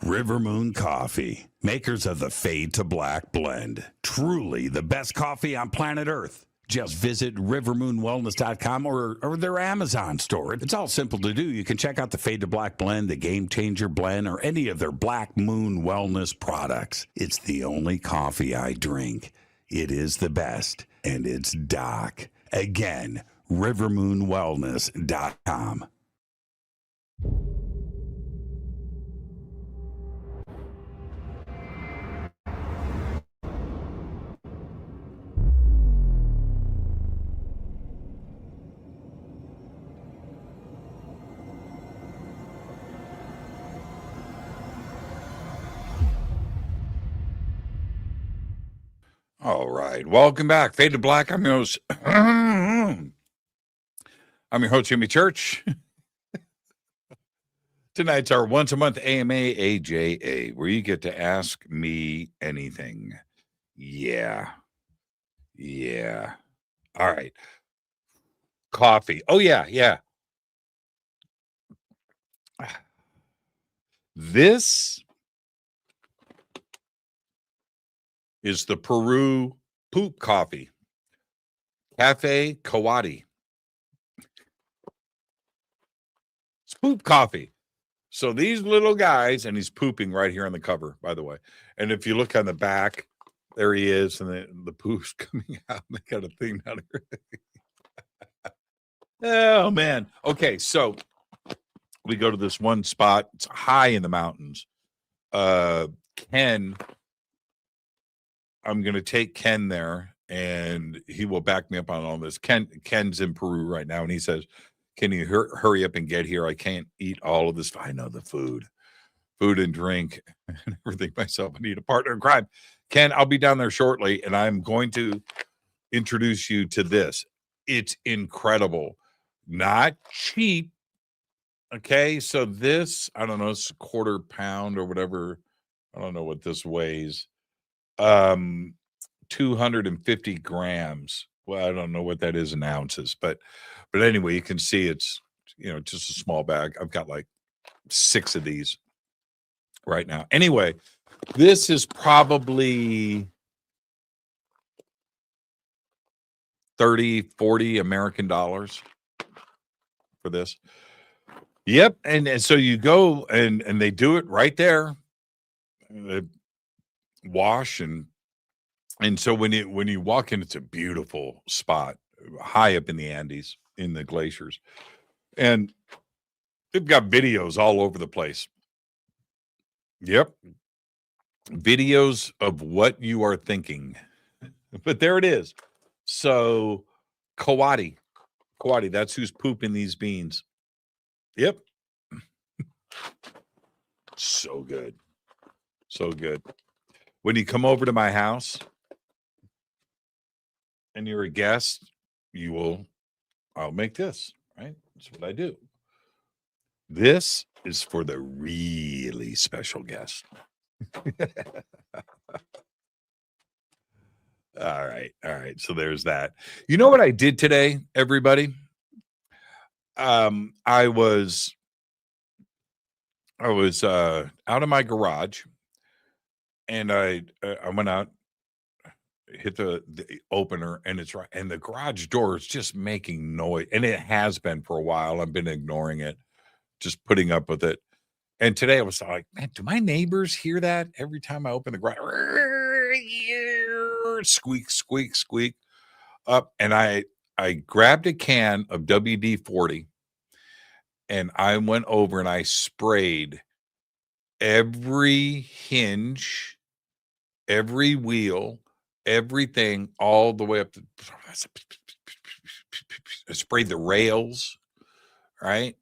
River Moon Coffee, makers of the Fade to Black blend. Truly the best coffee on planet Earth. Just visit rivermoonwellness.com or their Amazon store. It's all simple to do. You can check out the Fade to Black blend, the Game Changer blend, or any of their Black Moon Wellness products. It's the only coffee I drink. It is the best, and it's Doc. Again, rivermoonwellness.com. All right. Welcome back. Fade to Black. I'm your host, Jimmy Church. Tonight's our once a month AMA AJA, where you get to ask me anything. Yeah. All right. Coffee. Oh, yeah. This is the Peru poop coffee. Cafe Kawadi. It's poop coffee. So these little guys, and he's pooping right here on the cover, by the way. And if you look on the back, there he is, and the poop's coming out. They got a thing down here. Oh, man. Okay, so we go to this one spot. It's high in the mountains. Ken, I'm going to take Ken there, and he will back me up on all this. Ken's in Peru right now, and he says, can you hurry up and get here? I can't eat all of this. I know the food and drink and everything myself. I need a partner in crime. Ken, I'll be down there shortly, and I'm going to introduce you to this. It's incredible. Not cheap. Okay, so this, I don't know, it's a quarter pound or whatever. I don't know what this weighs. 250 grams. Well, I don't know what that is in ounces, but anyway, you can see it's, just a small bag. I've got like 6 of these right now. Anyway, this is probably 30, 40 American dollars for this. Yep. And so you go and they do it right there. They wash and so when you walk in, it's a beautiful spot high up in the Andes, in the glaciers. And they've got videos all over the place. Yep. Videos of what you are thinking. But there it is. So Kawadi, that's who's pooping these beans. Yep. So good. When you come over to my house and you're a guest, I'll make this, right? That's what I do. This is for the really special guest. All right. So there's that. You know what I did today, everybody? I was out of my garage, and I went out, hit the opener, and it's right, and the garage door is just making noise, and it has been for a while. I've been ignoring it, just putting up with it. And today I was like, man, do my neighbors hear that every time I open the garage? Squeak up. And I grabbed a can of WD-40, and I went over and I sprayed every hinge, every wheel, everything, all the way up to, I sprayed the rails, right?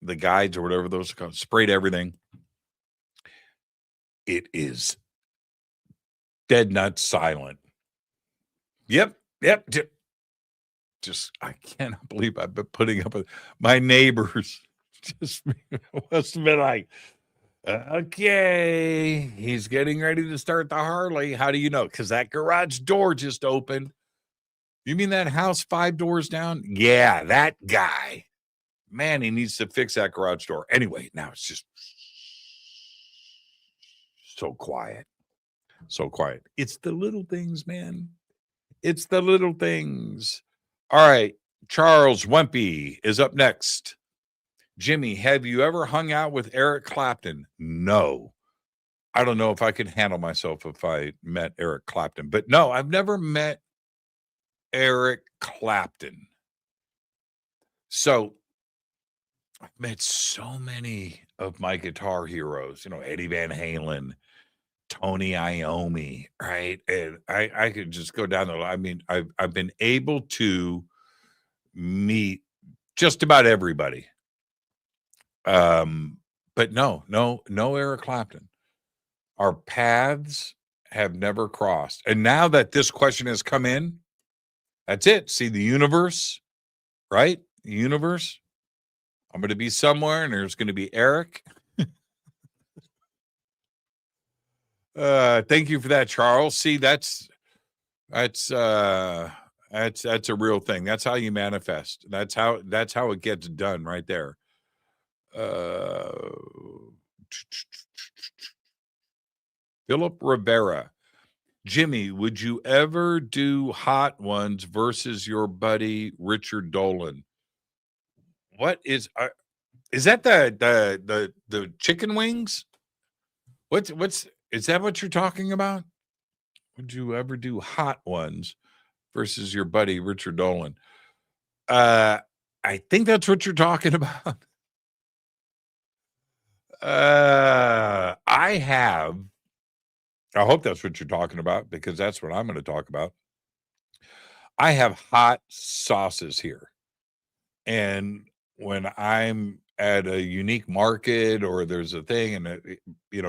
The guides or whatever those are called, sprayed everything. It is dead nuts silent. Yep. Just, I cannot believe I've been putting up with my neighbors. Just must have been like, okay, he's getting ready to start the Harley. How do you know? Because that garage door just opened. You mean that house 5 doors down? Yeah, that guy. Man, he needs to fix that garage door. Anyway, now it's just so quiet. It's the little things, man. It's the little things. All right, Charles Wempy is up next. Jimmy, have you ever hung out with Eric Clapton? No. I don't know if I could handle myself if I met Eric Clapton. But no, I've never met Eric Clapton. So I've met so many of my guitar heroes, Eddie Van Halen, Tony Iommi, right? And I could just go down the line. I mean, I've been able to meet just about everybody. But no Eric Clapton. Our paths have never crossed. And now that this question has come in, that's it. See, the universe, right? The universe. I'm going to be somewhere, and there's going to be Eric, Thank you for that, Charles. See, that's a real thing. That's how you manifest. That's how it gets done right there. Philip Rivera. Jimmy, would you ever do Hot Ones versus your buddy Richard Dolan? What is that the chicken wings? What's is that what you're talking about? Would you ever do Hot Ones versus your buddy Richard Dolan? I think that's what you're talking about. I hope that's what you're talking about, because that's what I'm going to talk about. I have hot sauces here. And when I'm at a unique market or there's a thing, and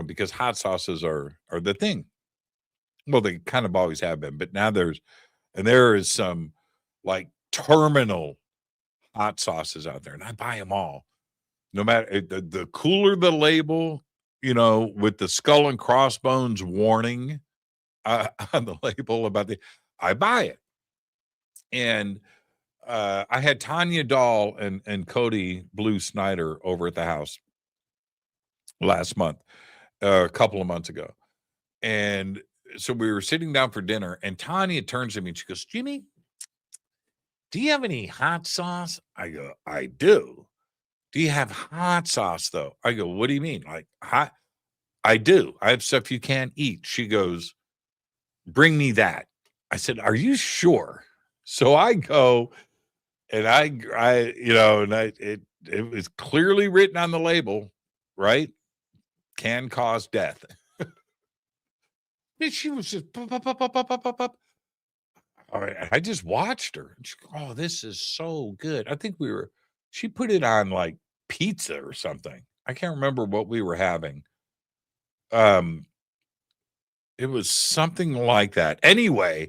because hot sauces are the thing. Well, they kind of always have been, but now there is some like terminal hot sauces out there, and I buy them all. No matter the cooler the label, with the skull and crossbones warning on the label about I buy it. And I had Tanya Dahl and Cody Blue Snyder over at the house last month, a couple of months ago. And so we were sitting down for dinner, and Tanya turns to me and she goes, Jimmy, do you have any hot sauce? I go, I do. Do you have hot sauce, though? I go, what do you mean? Like hot? I do. I have stuff you can't eat. She goes, bring me that. I said, are you sure? So I go, and it was clearly written on the label, right? Can cause death. And she was just pop, pop, pop, pop, pop, pop, pop. All right. I just watched her. And she goes, oh, this is so good. I think she put it on like pizza or something. I can't remember what we were having. It was something like that. Anyway,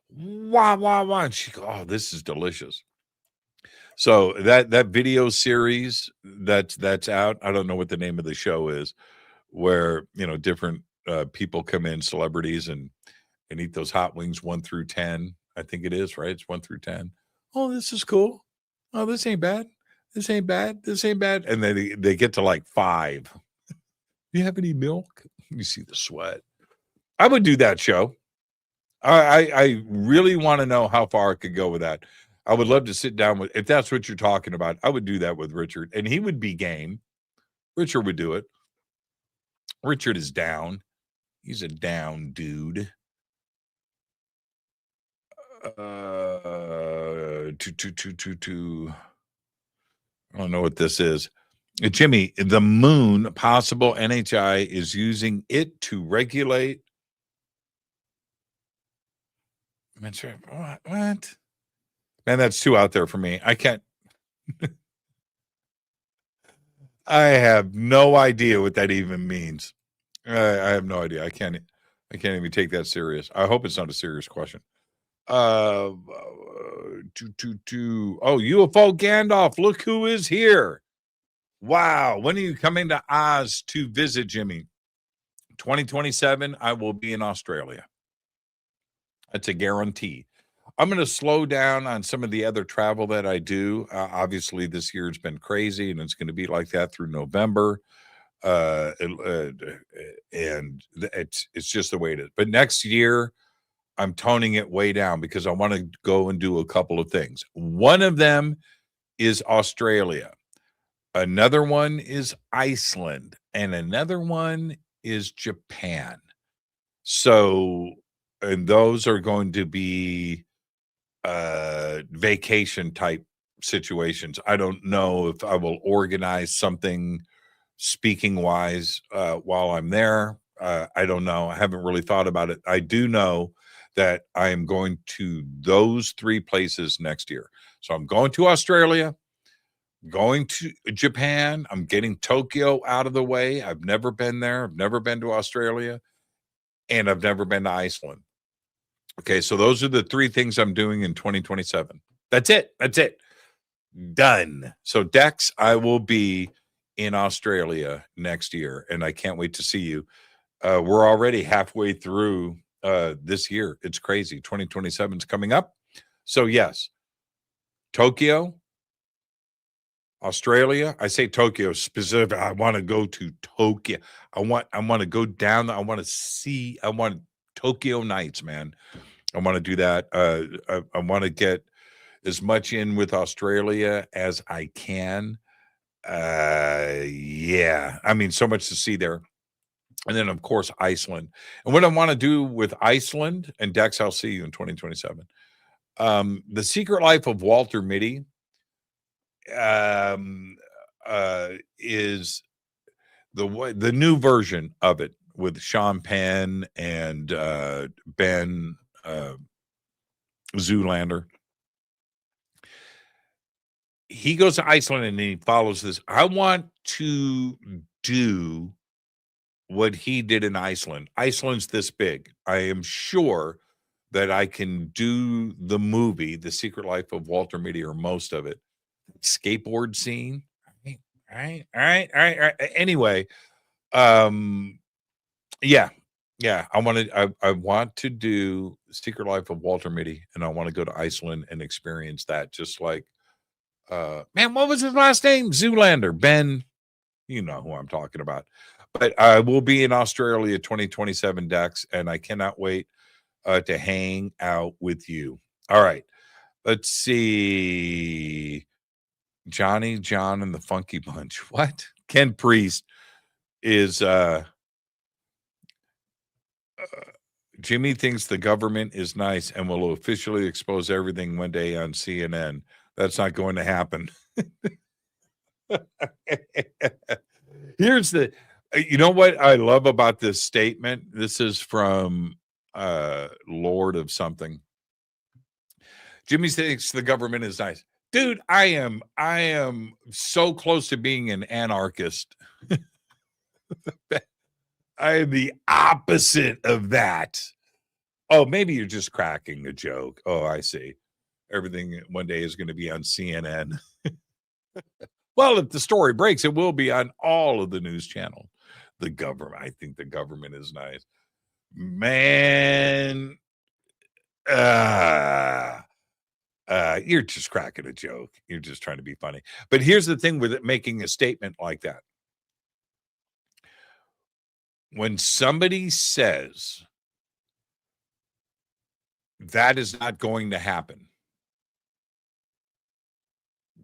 wah, wah, wah. And she goes, oh, this is delicious. So that video series that's out, I don't know what the name of the show is, where, different people come in, celebrities, and eat those hot wings 1 through 10. I think it is, right? It's 1 through 10. Oh, this is cool. Oh, this ain't bad. This ain't bad. This ain't bad. And then they get to like 5. Do you have any milk? You see the sweat. I would do that show. I really want to know how far I could go with that. I would love to sit down with, if that's what you're talking about, I would do that with Richard, and he would be game. Richard would do it. Richard is down. He's a down dude. I don't know what this is. Jimmy, the moon, possible NHI is using it to regulate. What? Man, that's too out there for me. I can't. I have no idea what that even means. I have no idea. I can't even take that serious. I hope it's not a serious question. Oh, UFO Gandalf, look who is here. Wow. When are you coming to Oz to visit, Jimmy? 2027, I will be in Australia. That's a guarantee. I'm going to slow down on some of the other travel that I do. Obviously, this year's been crazy, and it's going to be like that through November. And it's just the way it is. But next year, I'm toning it way down because I want to go and do a couple of things. One of them is Australia. Another one is Iceland. And another one is Japan. So, and those are going to be vacation type situations. I don't know if I will organize something speaking wise while I'm there. I don't know. I haven't really thought about it. I do know that I am going to those 3 places next year. So I'm going to Australia, going to Japan. I'm getting Tokyo out of the way. I've never been there. I've never been to Australia, and I've never been to Iceland. Okay, so those are the 3 things I'm doing in 2027. That's it. Done. So Dex, I will be in Australia next year, and I can't wait to see you. We're already halfway through this year. It's crazy. 2027 is coming up. So yes, Tokyo, Australia. I say Tokyo specific. I want to go to Tokyo. I want to go down. I want to see. I want Tokyo nights, man. I want to do that. I want to get as much in with Australia as I can. Yeah. I mean, so much to see there. And then, of course, Iceland. And what I want to do with Iceland, and Dex, I'll see you in 2027. The Secret Life of Walter Mitty is the new version of it with Sean Penn and Ben Zoolander. He goes to Iceland and he follows this. I want to do what he did in Iceland. Iceland's this big. I am sure that I can do the movie, The Secret Life of Walter Mitty, or most of it. Skateboard scene. All right. Anyway, yeah. I want to do Secret Life of Walter Mitty, and I want to go to Iceland and experience that. Just like, man, what was his last name? Zoolander. Ben, you know who I'm talking about. But I will be in Australia 2027, Dex, and I cannot wait to hang out with you. All right. Let's see. Johnny, John, and the Funky Bunch. What? Ken Priest is Jimmy thinks the government is nice and will officially expose everything one day on CNN. That's not going to happen. Here's the, you know what I love about this statement? This is from Lord of something. Jimmy thinks the government is nice. Dude, I am so close to being an anarchist. I am the opposite of that. Oh, maybe you're just cracking a joke. Oh, I see. Everything one day is going to be on CNN. Well, if the story breaks, it will be on all of the news channels. The government, I think the government is nice. Man, you're just cracking a joke. You're just trying to be funny. But here's the thing with it, making a statement like that. When somebody says that is not going to happen,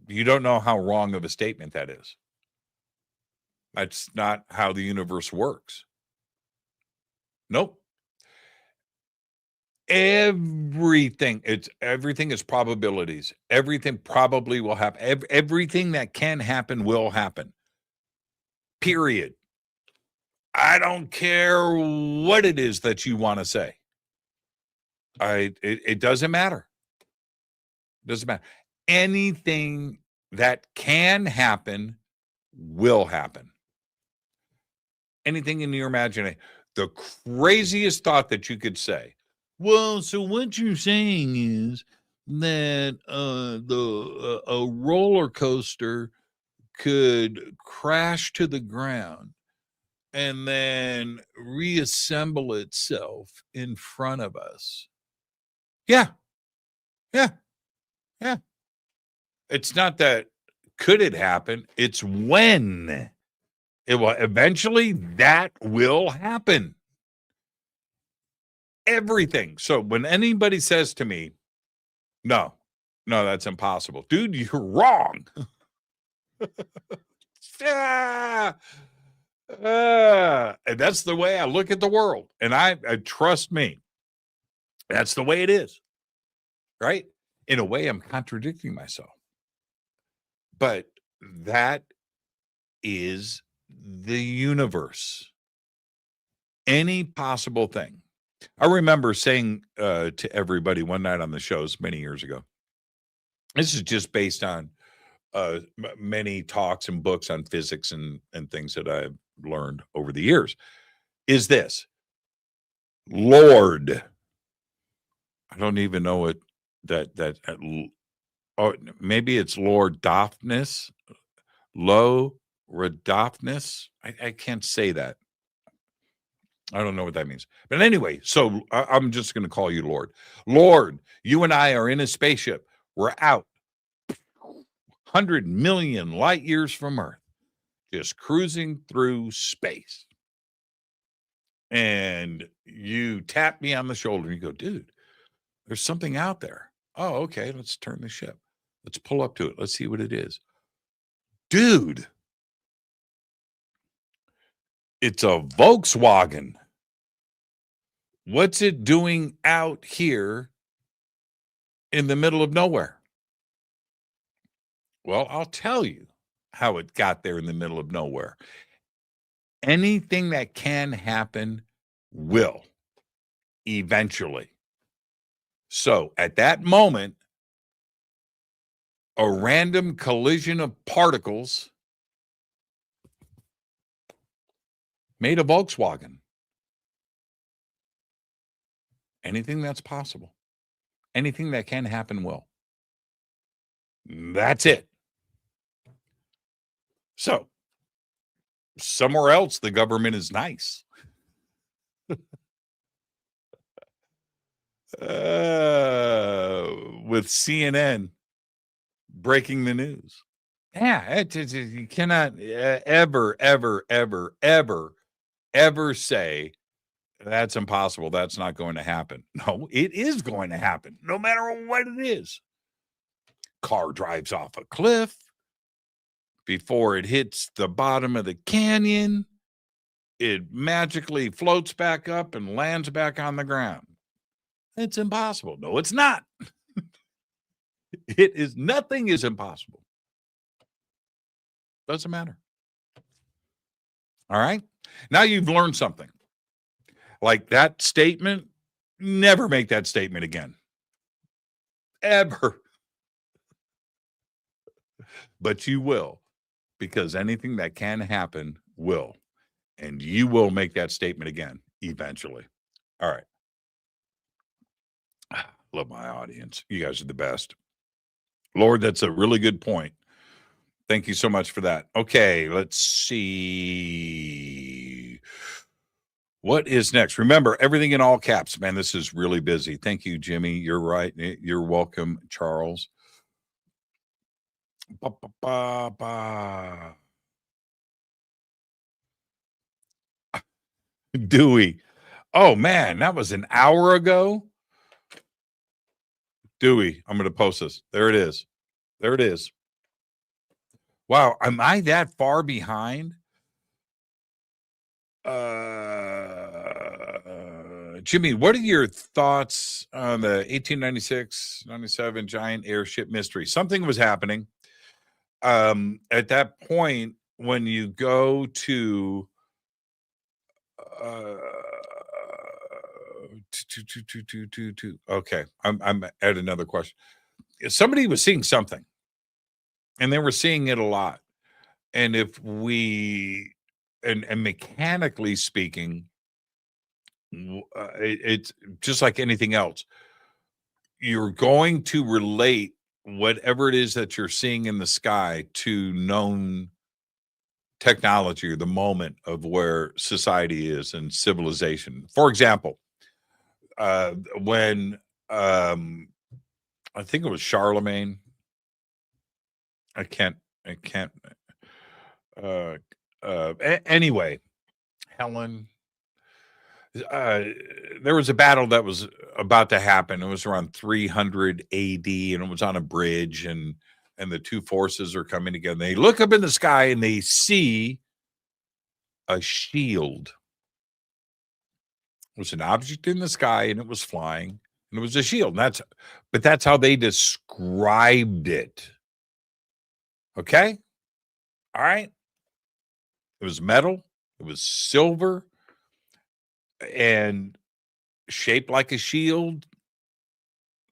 you don't know how wrong of a statement that is. That's not how the universe works. Nope. Everything is probabilities. Everything probably will happen. Everything that can happen will happen. Period. I don't care what it is that you want to say. It doesn't matter. It doesn't matter. Anything that can happen will happen. Anything in your imagination. The craziest thought that you could say. Well, so what you're saying is that a roller coaster could crash to the ground and then reassemble itself in front of us. Yeah. It's not that could it happen, it's when it will eventually, that will happen. Everything. So when anybody says to me, no, that's impossible. Dude, you're wrong. And that's the way I look at the world. And I trust me, that's the way it is. Right? In a way, I'm contradicting myself. But that is the universe. Any possible thing. I remember saying to everybody one night on the shows many years ago, this is just based on many talks and books on physics and things that I've learned over the years, is this. Lord, I don't even know what that or maybe it's Lord Dophnis, Lo Rodophnus. I can't say that. I don't know what that means. But anyway, so I'm just going to call you Lord. Lord, you and I are in a spaceship. We're out 100 million light years from Earth, just cruising through space. And you tap me on the shoulder and you go, dude, there's something out there. Oh, okay. Let's turn the ship. Let's pull up to it. Let's see what it is. Dude, it's a Volkswagen. What's it doing out here in the middle of nowhere? Well, I'll tell you how it got there in the middle of nowhere. Anything that can happen will eventually. So at that moment, a random collision of particles made a Volkswagen. Anything that's possible. Anything that can happen will. That's it. So, somewhere else, the government is nice. With CNN breaking the news. Yeah, you cannot ever say that's impossible. That's not going to happen. No, it is going to happen, no matter what it is. Car drives off a cliff. Before it hits the bottom of the canyon, it magically floats back up and lands back on the ground. It's impossible. No, it's not. Nothing is impossible. Doesn't matter. All right. Now you've learned something. Like that statement, never make that statement again. Ever. But you will, because anything that can happen will. And you will make that statement again eventually. All right. Love my audience. You guys are the best. Lord, that's a really good point. Thank you so much for that. Okay, let's see. What is next? Remember, everything in all caps. Man, this is really busy. Thank you, Jimmy. You're right. You're welcome, Charles. Dewey. Oh, man, that was an hour ago. Dewey, I'm going to post this. There it is. There it is. Wow, am I that far behind? Jimmy, what are your thoughts on the 1896-97 giant airship mystery? Something was happening. At that point, when you go to okay, I'm at another question. Somebody was seeing something, and they were seeing it a lot. And if we and mechanically speaking, it's just like anything else. You're going to relate whatever it is that you're seeing in the sky to known technology or the moment of where society is and civilization. For example, when I think it was Charlemagne. Anyway, Helen. There was a battle that was about to happen. It was around 300 AD, and it was on a bridge, and the two forces are coming together. They look up in the sky and they see a shield. It was an object in the sky, and it was flying, and it was a shield. But that's how they described it. Okay? All right? It was metal. It was silver and shaped like a shield.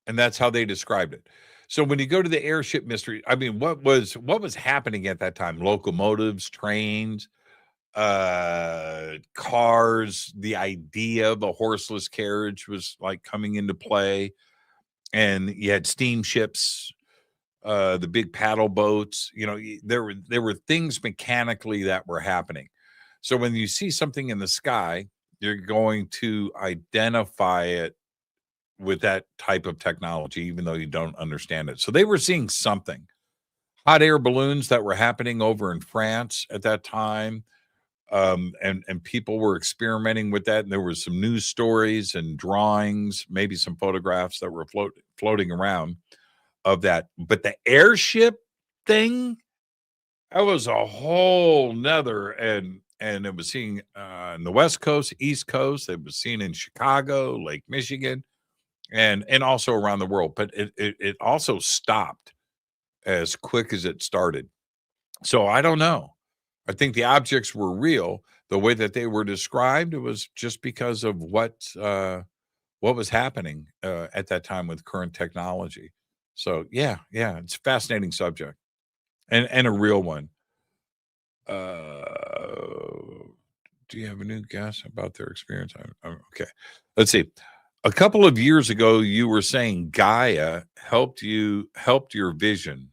And that's how they described it. So when you go to the airship mystery, I mean, what was happening at that time? Locomotives, trains, cars, the idea of a horseless carriage was like coming into play. And you had steamships, the big paddle boats, there were things mechanically that were happening. So when you see something in the sky, you're going to identify it with that type of technology, even though you don't understand it. So they were seeing something. Hot air balloons that were happening over in France at that time. And people were experimenting with that. And there was some news stories and drawings, maybe some photographs that were floating around of that. But the airship thing, that was a whole nother, and it was seen on the West Coast, East Coast. It was seen in Chicago, Lake Michigan, and also around the world. But it also stopped as quick as it started. So I don't know. I think the objects were real. The way that they were described, it was just because of what was happening at that time with current technology. So yeah, it's a fascinating subject and a real one. Do you have a new guess about their experience? Okay, let's see. A couple of years ago, you were saying Gaia helped your vision.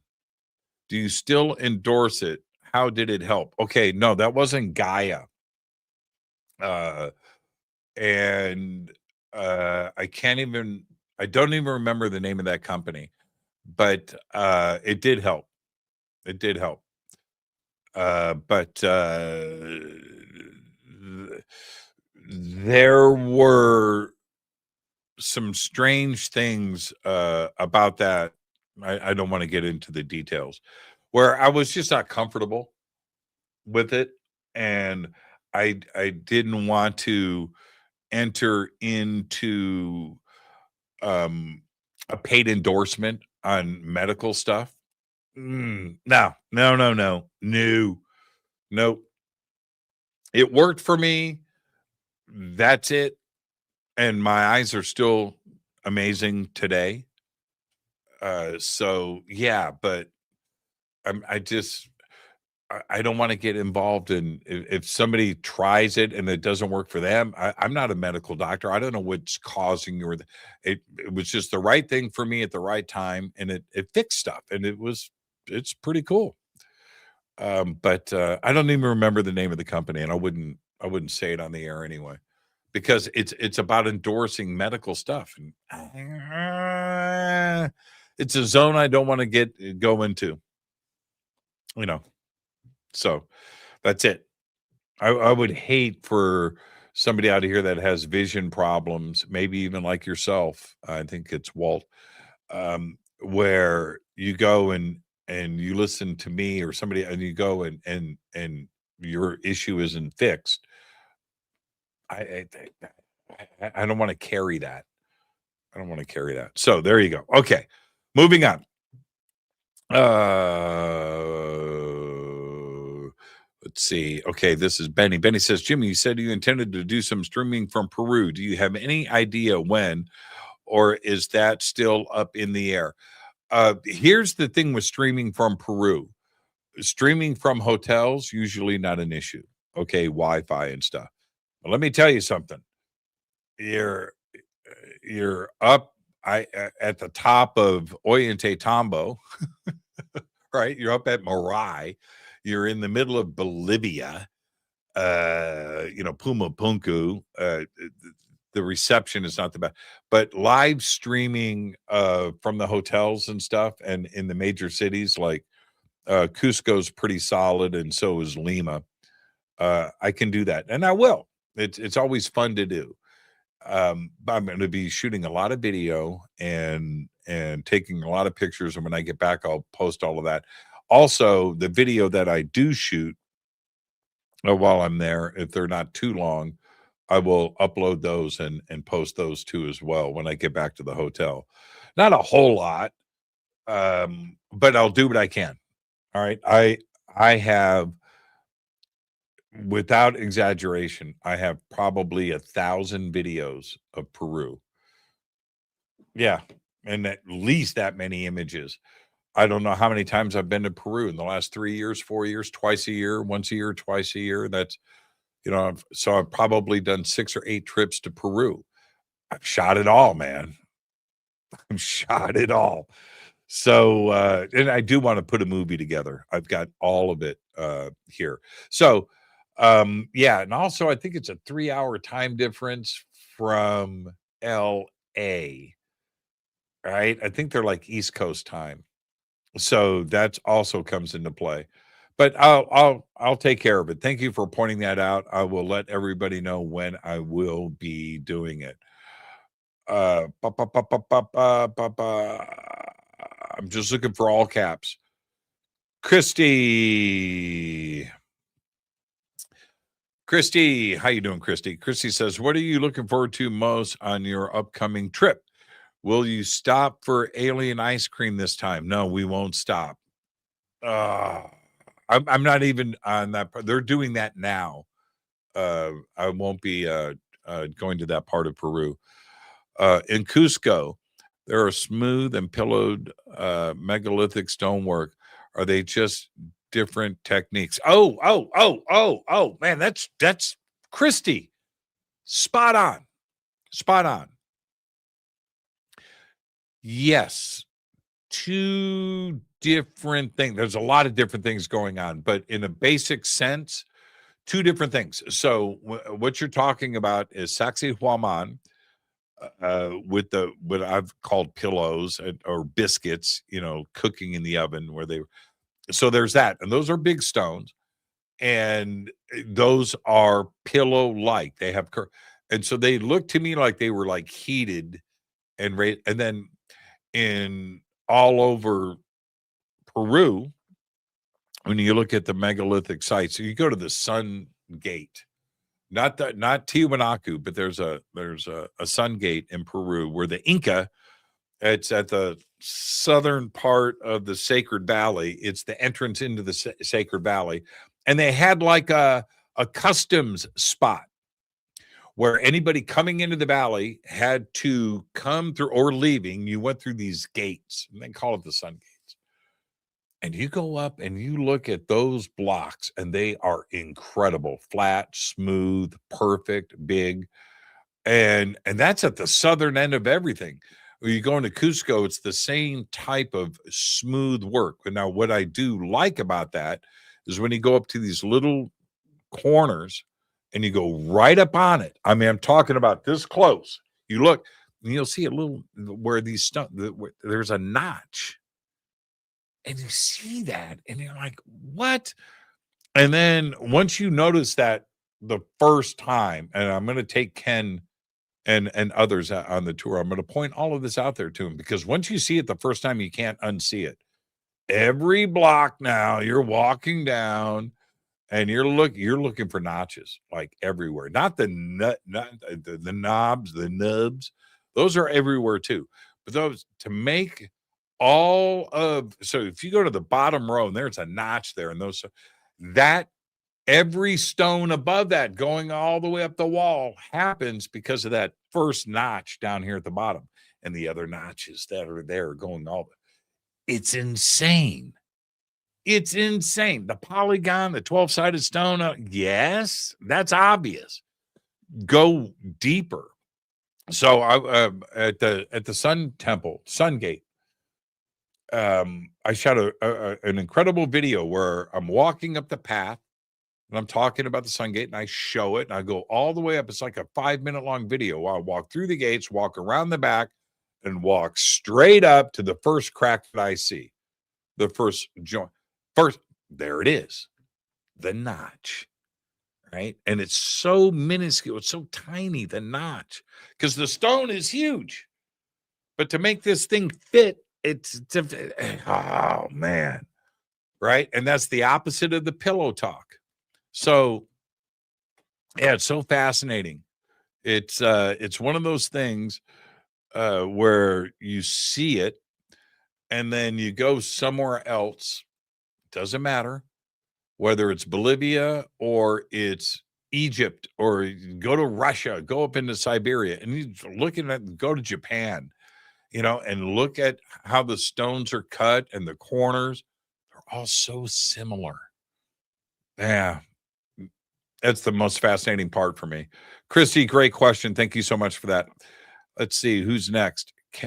Do you still endorse it? How did it help? Okay, no, that wasn't Gaia. And I don't even remember the name of that company, but it did help. It did help. But there were some strange things about that. I don't want to get into the details, where I was just not comfortable with it, and I didn't want to enter into a paid endorsement on medical stuff. No. Nope. It worked for me. That's it. And my eyes are still amazing today. So yeah, but I don't want to get involved in if somebody tries it and it doesn't work for them. I'm not a medical doctor. I don't know what's causing you. It was just the right thing for me at the right time, and it fixed stuff, and it's pretty cool. But I don't even remember the name of the company, and I wouldn't say it on the air anyway, because it's about endorsing medical stuff, and it's a zone I don't want to go into. So that's it. I would hate for somebody out of here that has vision problems, maybe even like yourself. I think it's Walt, where you go and you listen to me or somebody, and you go and your issue isn't fixed. I don't want to carry that. I don't want to carry that. So there you go. Okay, moving on. Let's see. Okay, this is Benny. Benny says, Jimmy, you said you intended to do some streaming from Peru. Do you have any idea when, or is that still up in the air? Here's the thing with streaming from Peru. Streaming from hotels, usually not an issue. Okay, Wi-Fi and stuff. But let me tell you something. You're up at the top of Ollanta Tambo, right? You're up at Morai. You're in the middle of Bolivia, Puma Punku. The reception is not the best, but live streaming from the hotels and stuff, and in the major cities like Cusco's pretty solid, and so is Lima. I can do that, and I will. It's always fun to do. I'm going to be shooting a lot of video and taking a lot of pictures, and when I get back, I'll post all of that. Also, the video that I do shoot while I'm there, if they're not too long, I will upload those and post those too as well when I get back to the hotel. Not a whole lot, but I'll do what I can. All right. I have, without exaggeration, I have probably 1,000 videos of Peru. Yeah. And at least that many images. I don't know how many times I've been to Peru in the last 3 years, 4 years, twice a year, once a year, twice a year. That's, so I've probably done 6 or 8 trips to Peru. I've shot it all, man. I've shot it all. So, and I do want to put a movie together. I've got all of it here. So, Yeah, and also I think it's a 3-hour time difference from LA, right? I think they're like East Coast time. So that also comes into play. But I'll take care of it. Thank you for pointing that out. I will let everybody know when I will be doing it. I'm just looking for all caps. Christy, how you doing, Christy? Christy says, what are you looking forward to most on your upcoming trip? Will you stop for alien ice cream this time? No, we won't stop. I'm not even on that. They're doing that now. I won't be going to that part of Peru. In Cusco, there are smooth and pillowed megalithic stonework. Are they just different techniques? Oh, man, that's Christy. Spot on. Yes. Two different things. There's a lot of different things going on, but in a basic sense, two different things. So what you're talking about is Saxi Huaman, with what I've called pillows or biscuits, cooking in the oven so there's that. And those are big stones. And those are pillow-like. They have, and so they look to me like they were like heated and then in all over Peru, when you look at the megalithic sites, you go to the Sun Gate, not Tiwanaku, but there's a Sun Gate in Peru where the Inca, it's at the southern part of the Sacred Valley. It's the entrance into the Sacred Valley. And they had like a customs spot where anybody coming into the valley had to come through, or leaving, you went through these gates, and they call it the Sun Gates. And you go up and you look at those blocks, and they are incredible, flat, smooth, perfect, big. And that's at the southern end of everything. When you go into Cusco, it's the same type of smooth work. But now what I do like about that is when you go up to these little corners and you go right up on it. I mean, I'm talking about this close. You look and you'll see a little where there's a notch. And you see that and you're like, what? And then once you notice that the first time, and I'm going to take Ken and others on the tour, I'm going to point all of this out there to him, because once you see it the first time, you can't unsee it. Every block now you're walking down and you're looking for notches like everywhere. Not the knobs, the nubs. Those are everywhere too. But those to make so if you go to the bottom row and there's a notch there, and that every stone above that going all the way up the wall happens because of that first notch down here at the bottom, and the other notches that are there going it's insane. It's insane. The polygon, the 12-sided stone, yes, that's obvious. Go deeper. So I at the Sun Temple, Sun Gate, I shot an incredible video where I'm walking up the path and I'm talking about the Sun Gate, and I show it and I go all the way up. It's like a 5-minute long video. I walk through the gates, walk around the back, and walk straight up to the first crack that I see. The first joint. There it is. The notch. Right? And it's so minuscule. It's so tiny, the notch. Because the stone is huge. But to make this thing fit, oh man. Right? And that's the opposite of the pillow talk. So yeah, it's so fascinating. It's one of those things where you see it and then you go somewhere else. Doesn't matter whether it's Bolivia or it's Egypt, or you go to Russia, go up into Siberia, and you go to Japan, and look at how the stones are cut and the corners. They're all so similar. Yeah. That's the most fascinating part for me. Christy, great question. Thank you so much for that. Let's see who's next. Here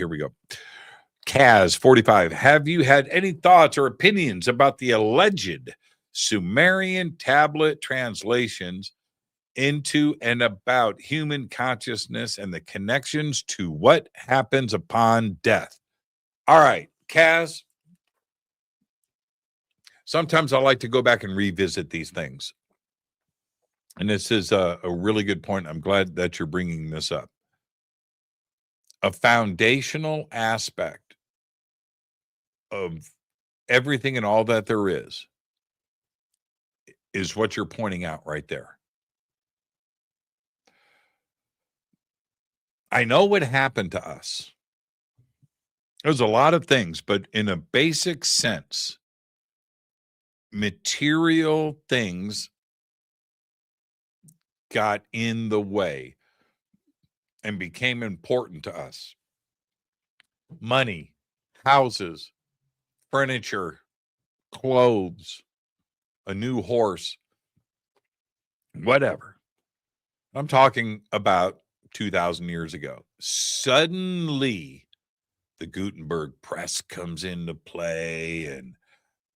we go. Kaz 45, have you had any thoughts or opinions about the alleged Sumerian tablet translations into and about human consciousness and the connections to what happens upon death? All right, Kaz. Sometimes I like to go back and revisit these things. And this is a really good point. I'm glad that you're bringing this up. A foundational aspect of everything and all that there is what you're pointing out right there. I know what happened to us. There's a lot of things, but in a basic sense, material things got in the way and became important to us. Money, houses, furniture, clothes, a new horse, whatever. I'm talking about 2,000 years ago. Suddenly, the Gutenberg press comes into play,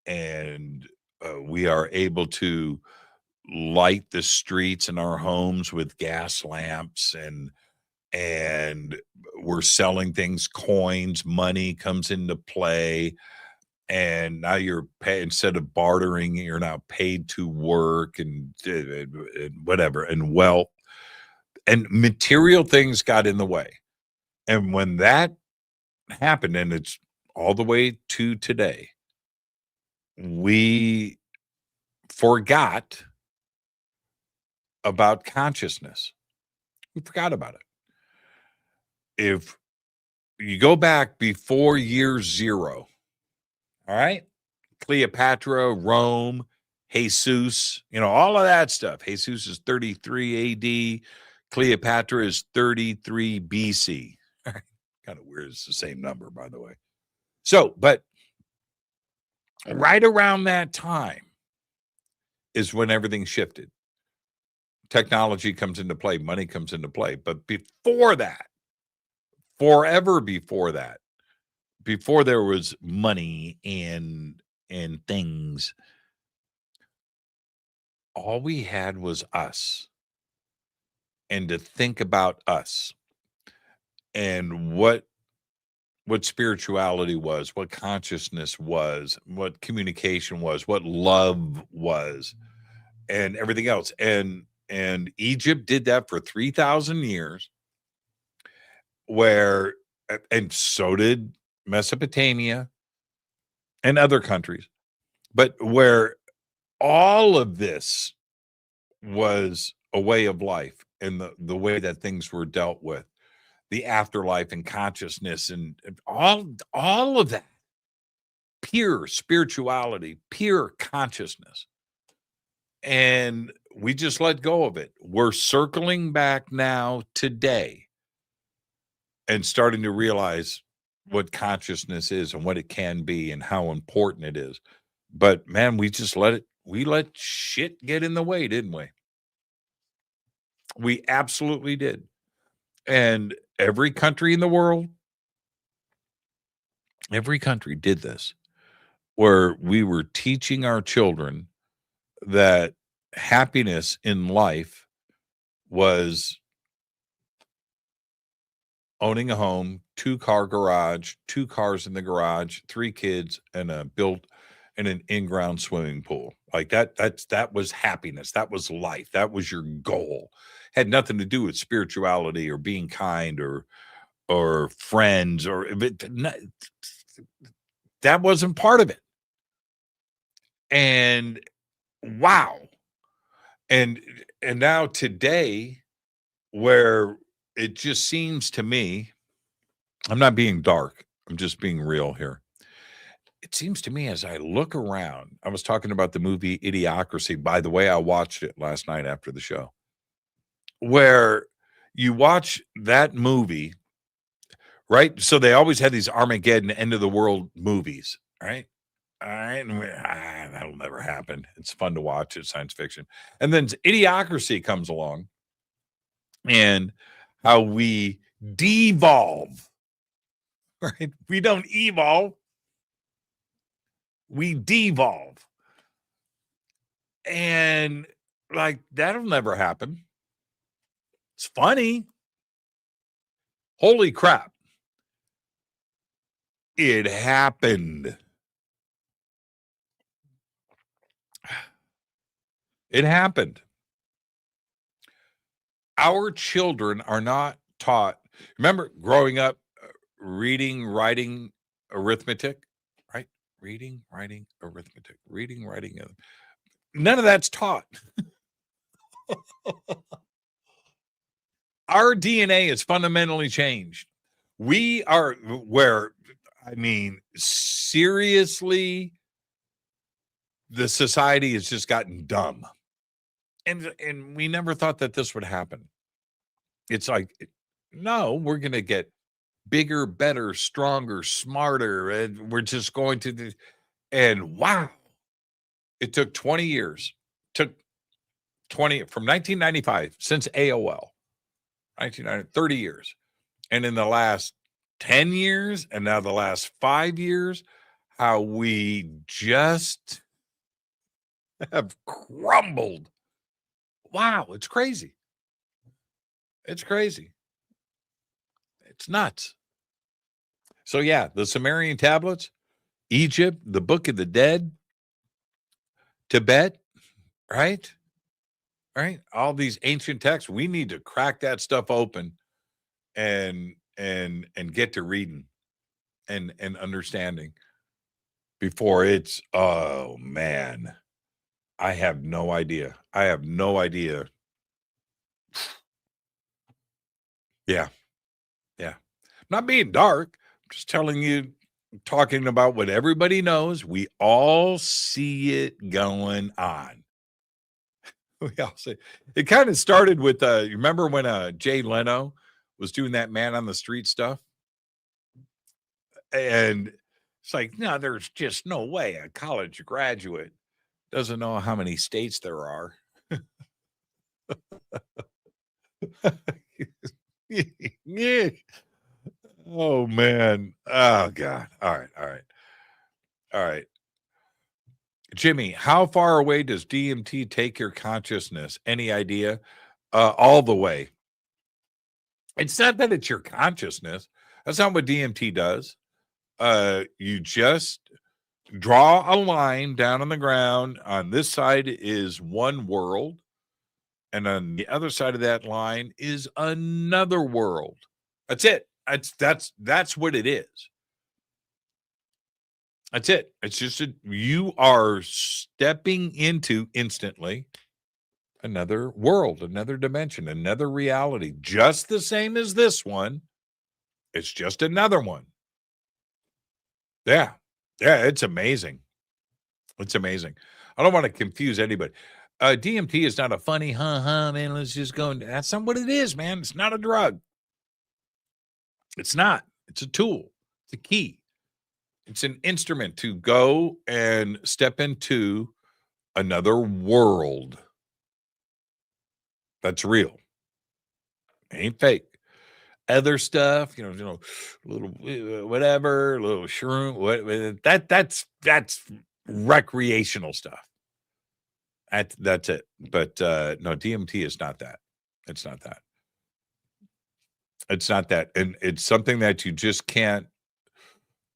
and we are able to light the streets in our homes with gas lamps, and we're selling things, coins, money comes into play. And now you're paid, instead of bartering, you're now paid to work and whatever, and wealth and material things got in the way. And when that happened, and it's all the way to today, we forgot about consciousness. We forgot about it. If you go back before year zero, all right, Cleopatra, Rome, Jesus, all of that stuff. Jesus is 33 AD. Cleopatra is 33 BC. Kind of weird. It's the same number, by the way. So, but right around that time is when everything shifted. Technology comes into play. Money comes into play. But before that, forever before that, before there was money and things, all we had was us, and to think about us and what spirituality was, what consciousness was, what communication was, what love was, and everything else. And Egypt did that for 3,000 years, and so did Mesopotamia and other countries, but where all of this was a way of life, and the way that things were dealt with, the afterlife and consciousness, and all of that, pure spirituality, pure consciousness. And we just let go of it. We're circling back now today and starting to realize what consciousness is and what it can be and how important it is. But man, we let shit get in the way, didn't we? We absolutely did. And every country in the world, every country did this, where we were teaching our children that happiness in life was owning a home, 2-car garage, 2 cars in the garage, 3 kids, and an in-ground swimming pool. Like that was happiness. That was life. That was your goal. Had nothing to do with spirituality or being kind or friends that wasn't part of it. And wow. And now today, where it just seems to me, I'm not being dark, I'm just being real here. It seems to me, as I look around, I was talking about the movie Idiocracy. By the way, I watched it last night after the show, where you watch that movie, right? So they always had these Armageddon, end of the world movies, right? All right, that'll never happen. It's fun to watch. It's science fiction. And then Idiocracy comes along, and how we devolve right? We don't evolve. We devolve. And like, that'll never happen. It's funny. Holy crap. It happened. It happened. Our children are not taught. Remember growing up, reading, writing, arithmetic, right? Reading, writing, arithmetic, reading, writing. None of that's taught. Our DNA is fundamentally changed. We are where, I mean, seriously, the society has just gotten dumb. And we never thought that this would happen. It's like, no, we're going to get bigger, better, stronger, smarter, and we're just going to do, and wow, it took 20 years. Took 20 from 1995 since AOL. 30 years. And in the last 10 years and now the last 5 years, how we just have crumbled. Wow, it's crazy. It's crazy. It's nuts. So yeah, the Sumerian tablets, Egypt, the Book of the Dead, Tibet, right? Right? All these ancient texts, we need to crack that stuff open and get to reading and understanding before it's, oh man, I have no idea. I have no idea. Yeah. Yeah. I'm not being dark. I'm just telling you, talking about what everybody knows. We all see it going on. We all see it. Kind of started with you remember when Jay Leno was doing that man on the street stuff? And it's like, no, there's just no way a college graduate doesn't know how many states there are. Yeah. Oh man. Oh God. All right. Jimmy, how far away does DMT take your consciousness? Any idea? All the way. It's not that it's your consciousness. That's not what DMT does. You just draw a line down on the ground. On this side is one world, and on the other side of that line is another world. That's it. That's what it is. That's it. It's just you are stepping into instantly another world, another dimension, another reality, just the same as this one. It's just another one. Yeah. Yeah, it's amazing. It's amazing. I don't want to confuse anybody. DMT is not a funny, man, let's just go. That's not what it is, man. It's not a drug. It's not. It's a tool. It's a key. It's an instrument to go and step into another world. That's real. Ain't fake. Other stuff, little whatever, little shroom, that's recreational stuff. That's it. But no, DMT is not that. It's not that. It's not that. And it's something that you just can't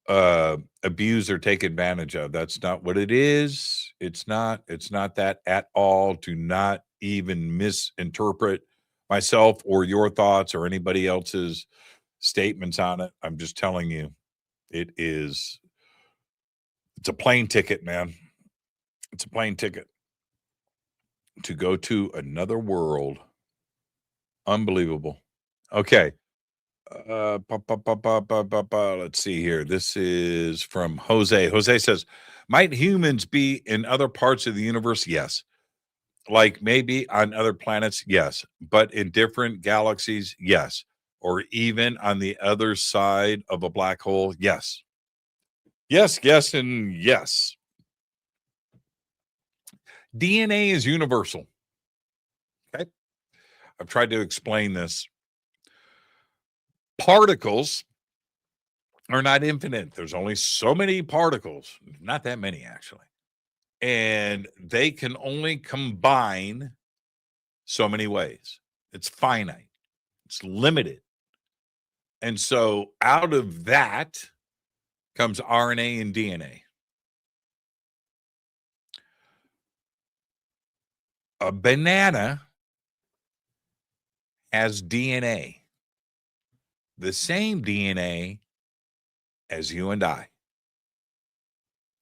abuse or take advantage of. That's not what it is. It's not that at all. Do not even misinterpret myself or your thoughts or anybody else's statements on it. I'm just telling you, it's a plane ticket, man. It's a plane ticket to go to another world. Unbelievable. Okay. Let's see here. This is from Jose. Jose says, might humans be in other parts of the universe? Yes. Like maybe on other planets? Yes. But in different galaxies? Yes. Or even on the other side of a black hole? Yes. Yes, and yes. DNA is universal. Okay. I've tried to explain this. Particles are not infinite. There's only so many particles, not that many actually. And they can only combine so many ways. It's finite, it's limited. And so out of that comes RNA and DNA. A banana has DNA, the same DNA as you and I.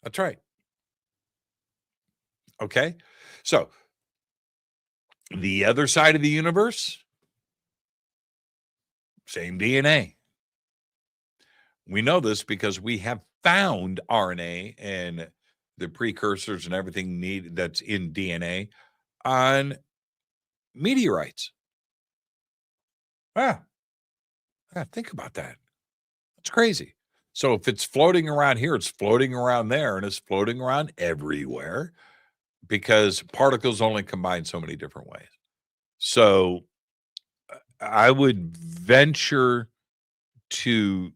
That's right. Okay. So the other side of the universe, same DNA. We know this because we have found RNA and the precursors and everything needed that's in DNA on meteorites. Think about that. It's crazy. So if it's floating around here, it's floating around there, and it's floating around everywhere because particles only combine so many different ways. So I would venture to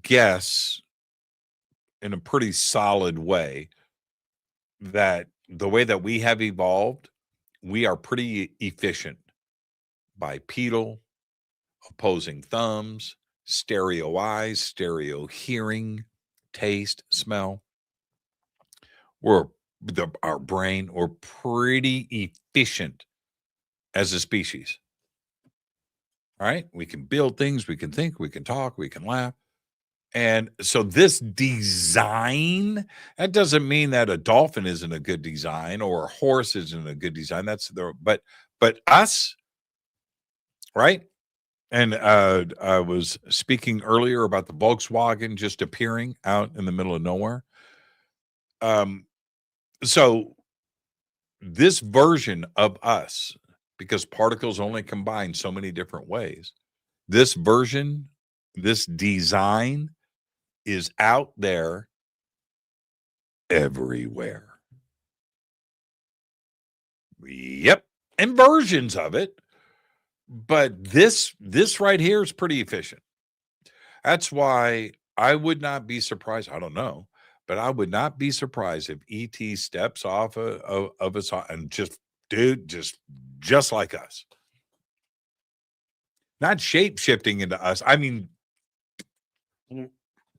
guess in a pretty solid way that the way that we have evolved, we are pretty efficient. Bipedal, opposing thumbs, stereo eyes, stereo hearing, taste, smell. Our brain, we're pretty efficient as a species. All right. We can build things, we can think, we can talk, we can laugh. And so this design, that doesn't mean that a dolphin isn't a good design or a horse isn't a good design. But us, right? And I was speaking earlier about the Volkswagen just appearing out in the middle of nowhere. So this version of us, because particles only combine so many different ways, this version, this design is out there everywhere. Yep. And versions of it. But this right here is pretty efficient. That's why I would not be surprised. I don't know, but I would not be surprised if ET steps off of us and just like us. Not shape shifting into us. I mean,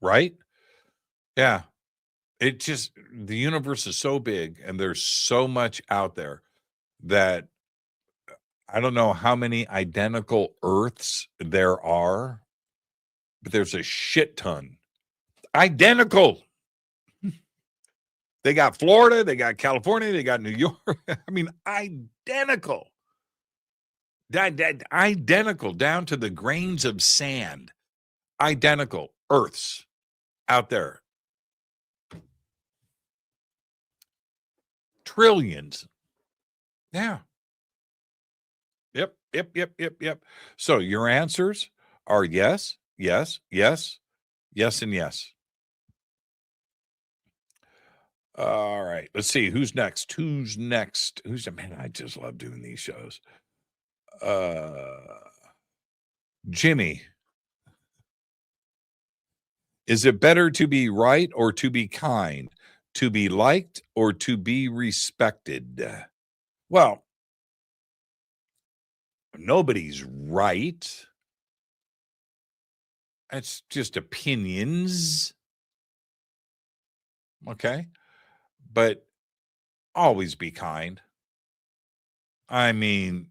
right? Yeah. It just, the universe is so big and there's so much out there that I don't know how many identical Earths there are, but there's a shit ton. Identical. They got Florida, they got California, they got New York. I mean, identical. Identical down to the grains of sand. Identical Earths out there. Trillions. Yeah. Yep. So your answers are yes, yes, yes, yes, and yes. All right. Let's see. Who's next? Man, I just love doing these shows. Jimmy. Is it better to be right or to be kind? To be liked or to be respected? Well, nobody's right. It's just opinions. Okay. But always be kind. I mean,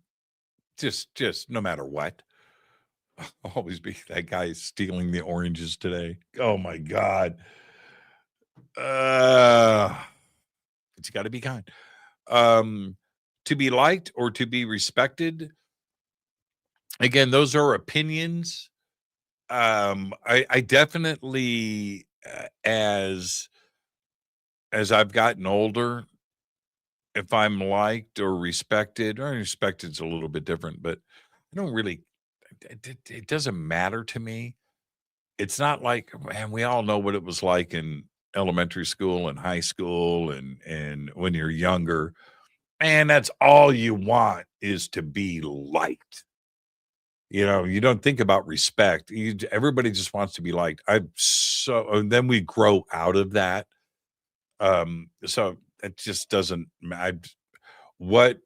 just no matter what. Always be that guy stealing the oranges today. Oh my God. But you got to be kind. To be liked or to be respected. Again, those are opinions. I definitely, as I've gotten older, if I'm liked or respected's a little bit different, but I don't really, it doesn't matter to me. It's not like, man, we all know what it was like in elementary school and high school and when you're younger, and that's all you want is to be liked. You know, you don't think about respect. Everybody just wants to be liked. And then we grow out of that. So it just doesn't. What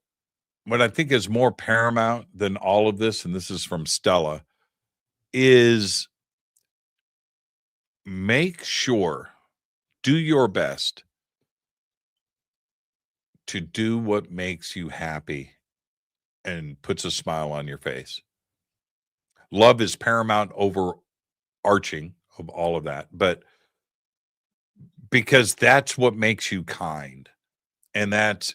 I think is more paramount than all of this, and this is from Stella, is make sure, do your best to do what makes you happy and puts a smile on your face. Love is paramount overarching of all of that, but because that's what makes you kind. And that's,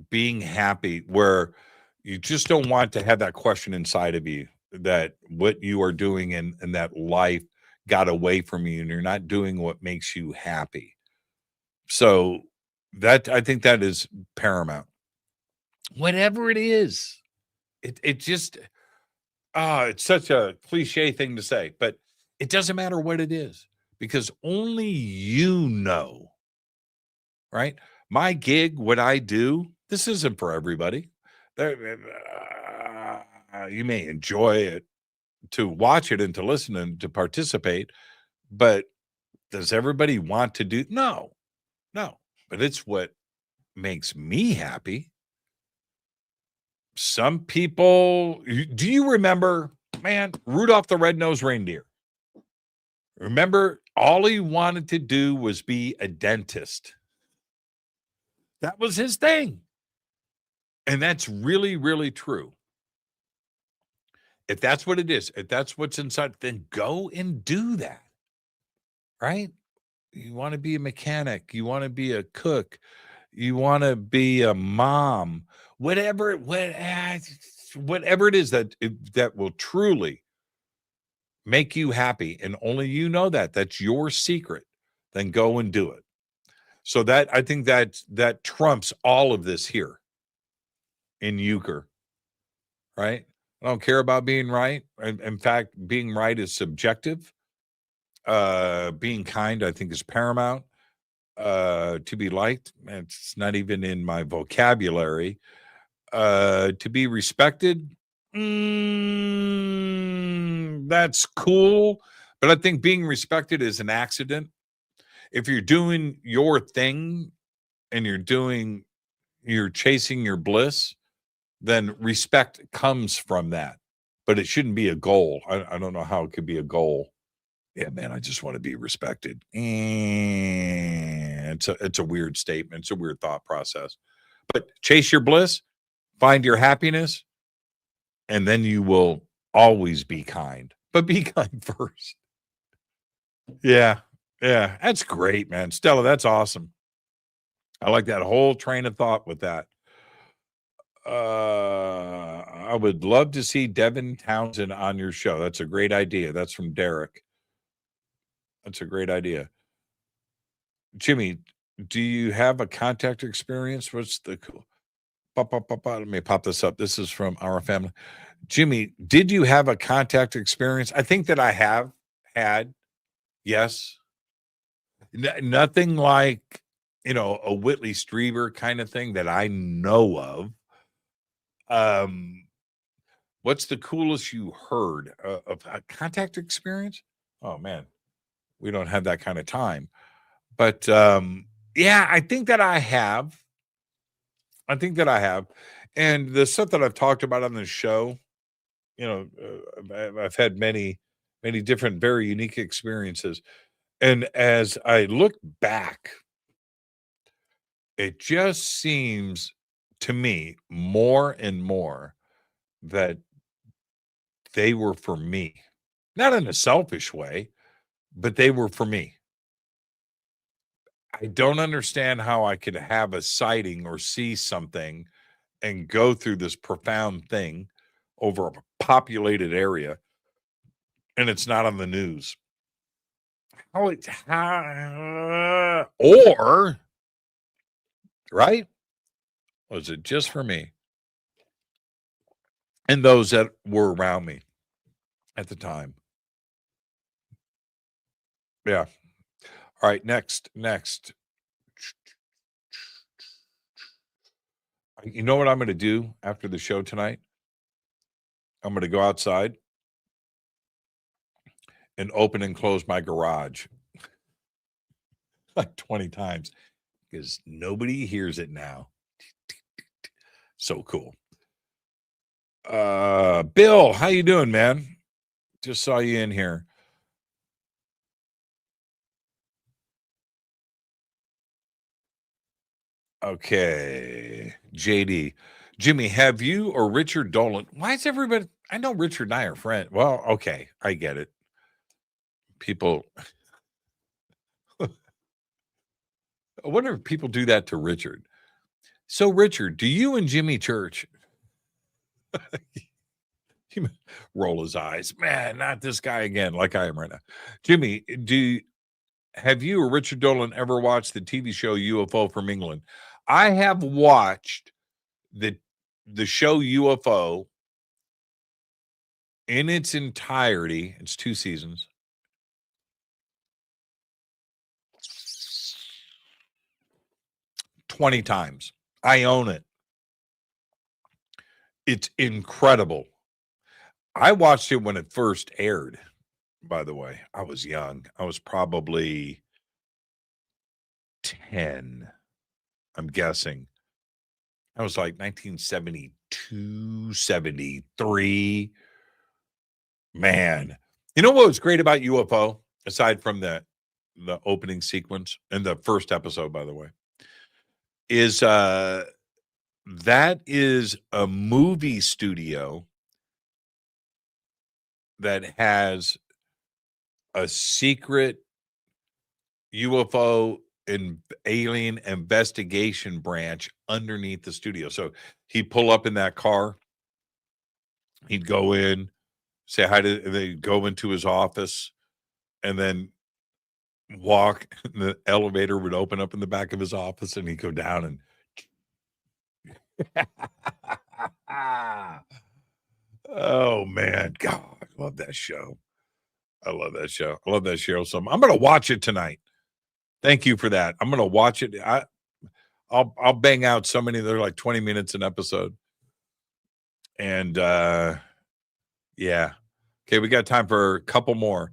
being happy, where you just don't want to have that question inside of you that what you are doing and that life got away from you and you're not doing what makes you happy. So I think that is paramount. Whatever it is, it just, it's such a cliche thing to say, but it doesn't matter what it is because only you know, right? My gig, what I do, this isn't for everybody. You may enjoy it to watch it and to listen and to participate, but does everybody want to do? No. But it's what makes me happy. Some people, do you remember, man, Rudolph the Red-Nosed Reindeer? Remember, all he wanted to do was be a dentist. That was his thing. And that's really, really true. If that's what it is, if that's what's inside, then go and do that. Right? You want to be a mechanic, you want to be a cook, you want to be a mom, whatever it is that will truly make you happy, and only you know that's your secret, then go and do it. So that, I think that trumps all of this here in euchre, right? I don't care about being right. In fact, being right is subjective. Being kind, I think, is paramount. To be liked, it's not even in my vocabulary. To be respected, that's cool, but I think being respected is an accident. If you're doing your thing and you're chasing your bliss, then respect comes from that, but it shouldn't be a goal. I don't know how it could be a goal. Yeah, man, I just want to be respected. And it's a weird statement. It's a weird thought process. But chase your bliss, find your happiness, and then you will always be kind. But be kind first. Yeah. That's great, man. Stella, that's awesome. I like that whole train of thought with that. I would love to see Devin Townsend on your show. That's a great idea. That's from Derek. That's a great idea. Jimmy, do you have a contact experience? What's the cool? Let me pop this up. This is from our family. Jimmy, did you have a contact experience? I think that I have had. Yes. Nothing like, a Whitley Strieber kind of thing that I know of. What's the coolest you heard of a contact experience? Oh, man. We don't have that kind of time. But yeah, I think that I have. And the stuff that I've talked about on the show, I've had many, many different, very unique experiences. And as I look back, it just seems to me more and more that they were for me. Not in a selfish way, but they were for me. I don't understand how I could have a sighting or see something and go through this profound thing over a populated area and it's not on the news. Or, right? Was it just for me and those that were around me at the time? Yeah. All right, next. You know what I'm going to do after the show tonight? I'm going to go outside and open and close my garage like 20 times because nobody hears it now. So cool. Bill, how you doing, man? Just saw you in here. Okay. JD. Jimmy, have you or Richard Dolan? Why is everybody? I know Richard and I are friends. Well, okay. I get it. People. I wonder if people do that to Richard. So, Richard, do you and Jimmy Church he roll his eyes? Man, not this guy again, like I am right now. Jimmy, have you or Richard Dolan ever watched the TV show UFO from England? I have watched the show UFO in its entirety. It's 2 seasons. Twenty times. I own it. It's incredible. I watched it when it first aired, by the way. I was young. I was probably 10, I'm guessing. I was like 1972, 73. Man. You know what was great about UFO, aside from the opening sequence and the first episode, by the way, is that is a movie studio that has a secret UFO and alien investigation branch underneath the studio. So he'd pull up in that car, he'd go in, say hi to, they'd go into his office, and then walk. The elevator would open up in the back of his office, and he'd go down and oh man, God, I love that show. I love that show. I love that show. So I'm gonna watch it tonight. Thank you for that. I'm gonna watch it. I'll bang out so many. They're like 20 minutes an episode. And yeah. Okay, we got time for a couple more.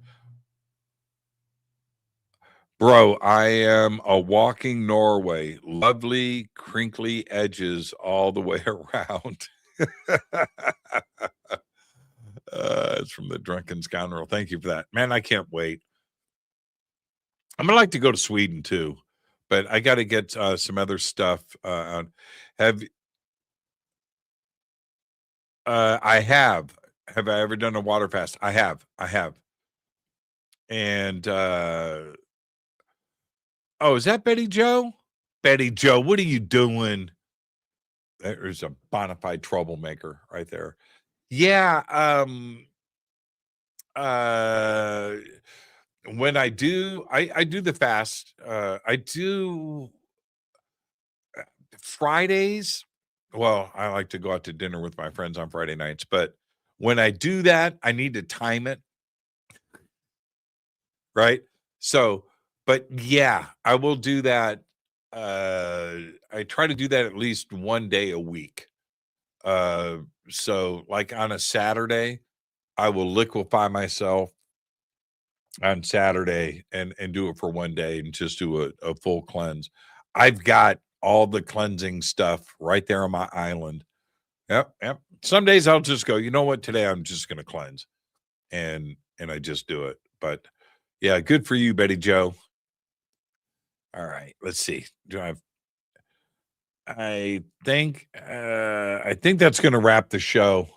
Bro, I am a walking Norway. Lovely, crinkly edges all the way around. It's from the Drunken Scoundrel. Thank you for that. Man, I can't wait. I'm going to like to go to Sweden too, but I got to get some other stuff on. I have. Have I ever done a water fast? I have. And, oh, is that Betty Joe? Betty Joe, what are you doing? There's a bona fide troublemaker right there. Yeah. When I do the fast. I do Fridays. Well, I like to go out to dinner with my friends on Friday nights, but when I do that, I need to time it. Right? So, but yeah, I will do that. I try to do that at least one day a week. So like on a Saturday, I will liquefy myself on Saturday and do it for one day and just do a full cleanse. I've got all the cleansing stuff right there on my island. Yep. Some days I'll just go, you know what, today I'm just going to cleanse. And I just do it. But yeah, good for you, Betty Joe. All right, let's see. I think that's going to wrap the show.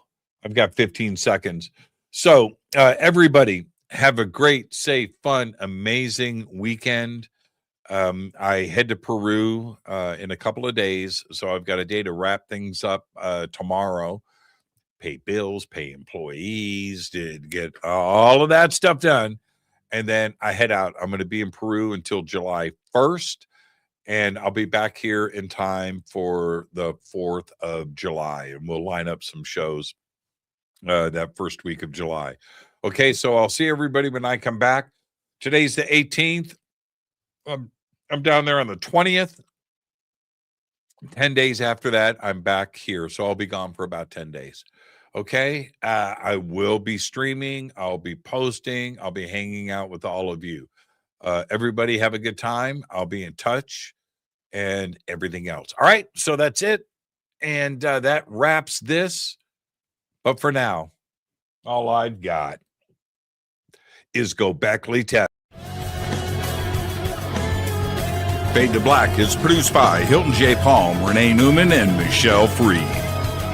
I've got 15 seconds. So everybody have a great, safe, fun, amazing weekend. I head to Peru in a couple of days, so I've got a day to wrap things up tomorrow. Pay bills, pay employees, did get all of that stuff done. And then I head out. I'm going to be in Peru until July 1st. And I'll be back here in time for the 4th of July. And we'll line up some shows that first week of July. Okay, so I'll see everybody when I come back. Today's the 18th. I'm down there on the 20th. 10 days after that, I'm back here. So I'll be gone for about 10 days. Okay. I will be streaming. I'll be posting. I'll be hanging out with all of you. Everybody have a good time. I'll be in touch and everything else. All right. So that's it. And that wraps this. But for now, all I've got is Go Beckley Tap. Fade to Black is produced by Hilton J. Palm, Renee Newman, and Michelle Freed.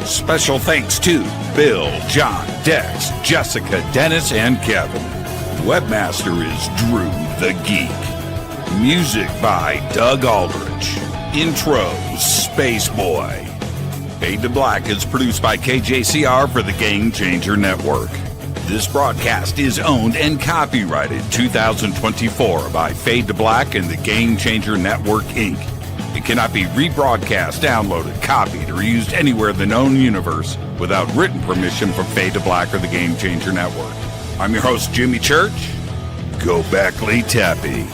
Special thanks to Bill, John, Dex, Jessica, Dennis, and Kevin. Webmaster is Drew the Geek. Music by Doug Aldrich. Intro, Space Boy. Fade to Black is produced by KJCR for the Game Changer Network. This broadcast is owned and copyrighted 2024 by Fade to Black and the Game Changer Network, Inc. It cannot be rebroadcast, downloaded, copied, or used anywhere in the known universe without written permission from Fade to Black or the Game Changer Network. I'm your host, Jimmy Church. Go Beckley Tappy.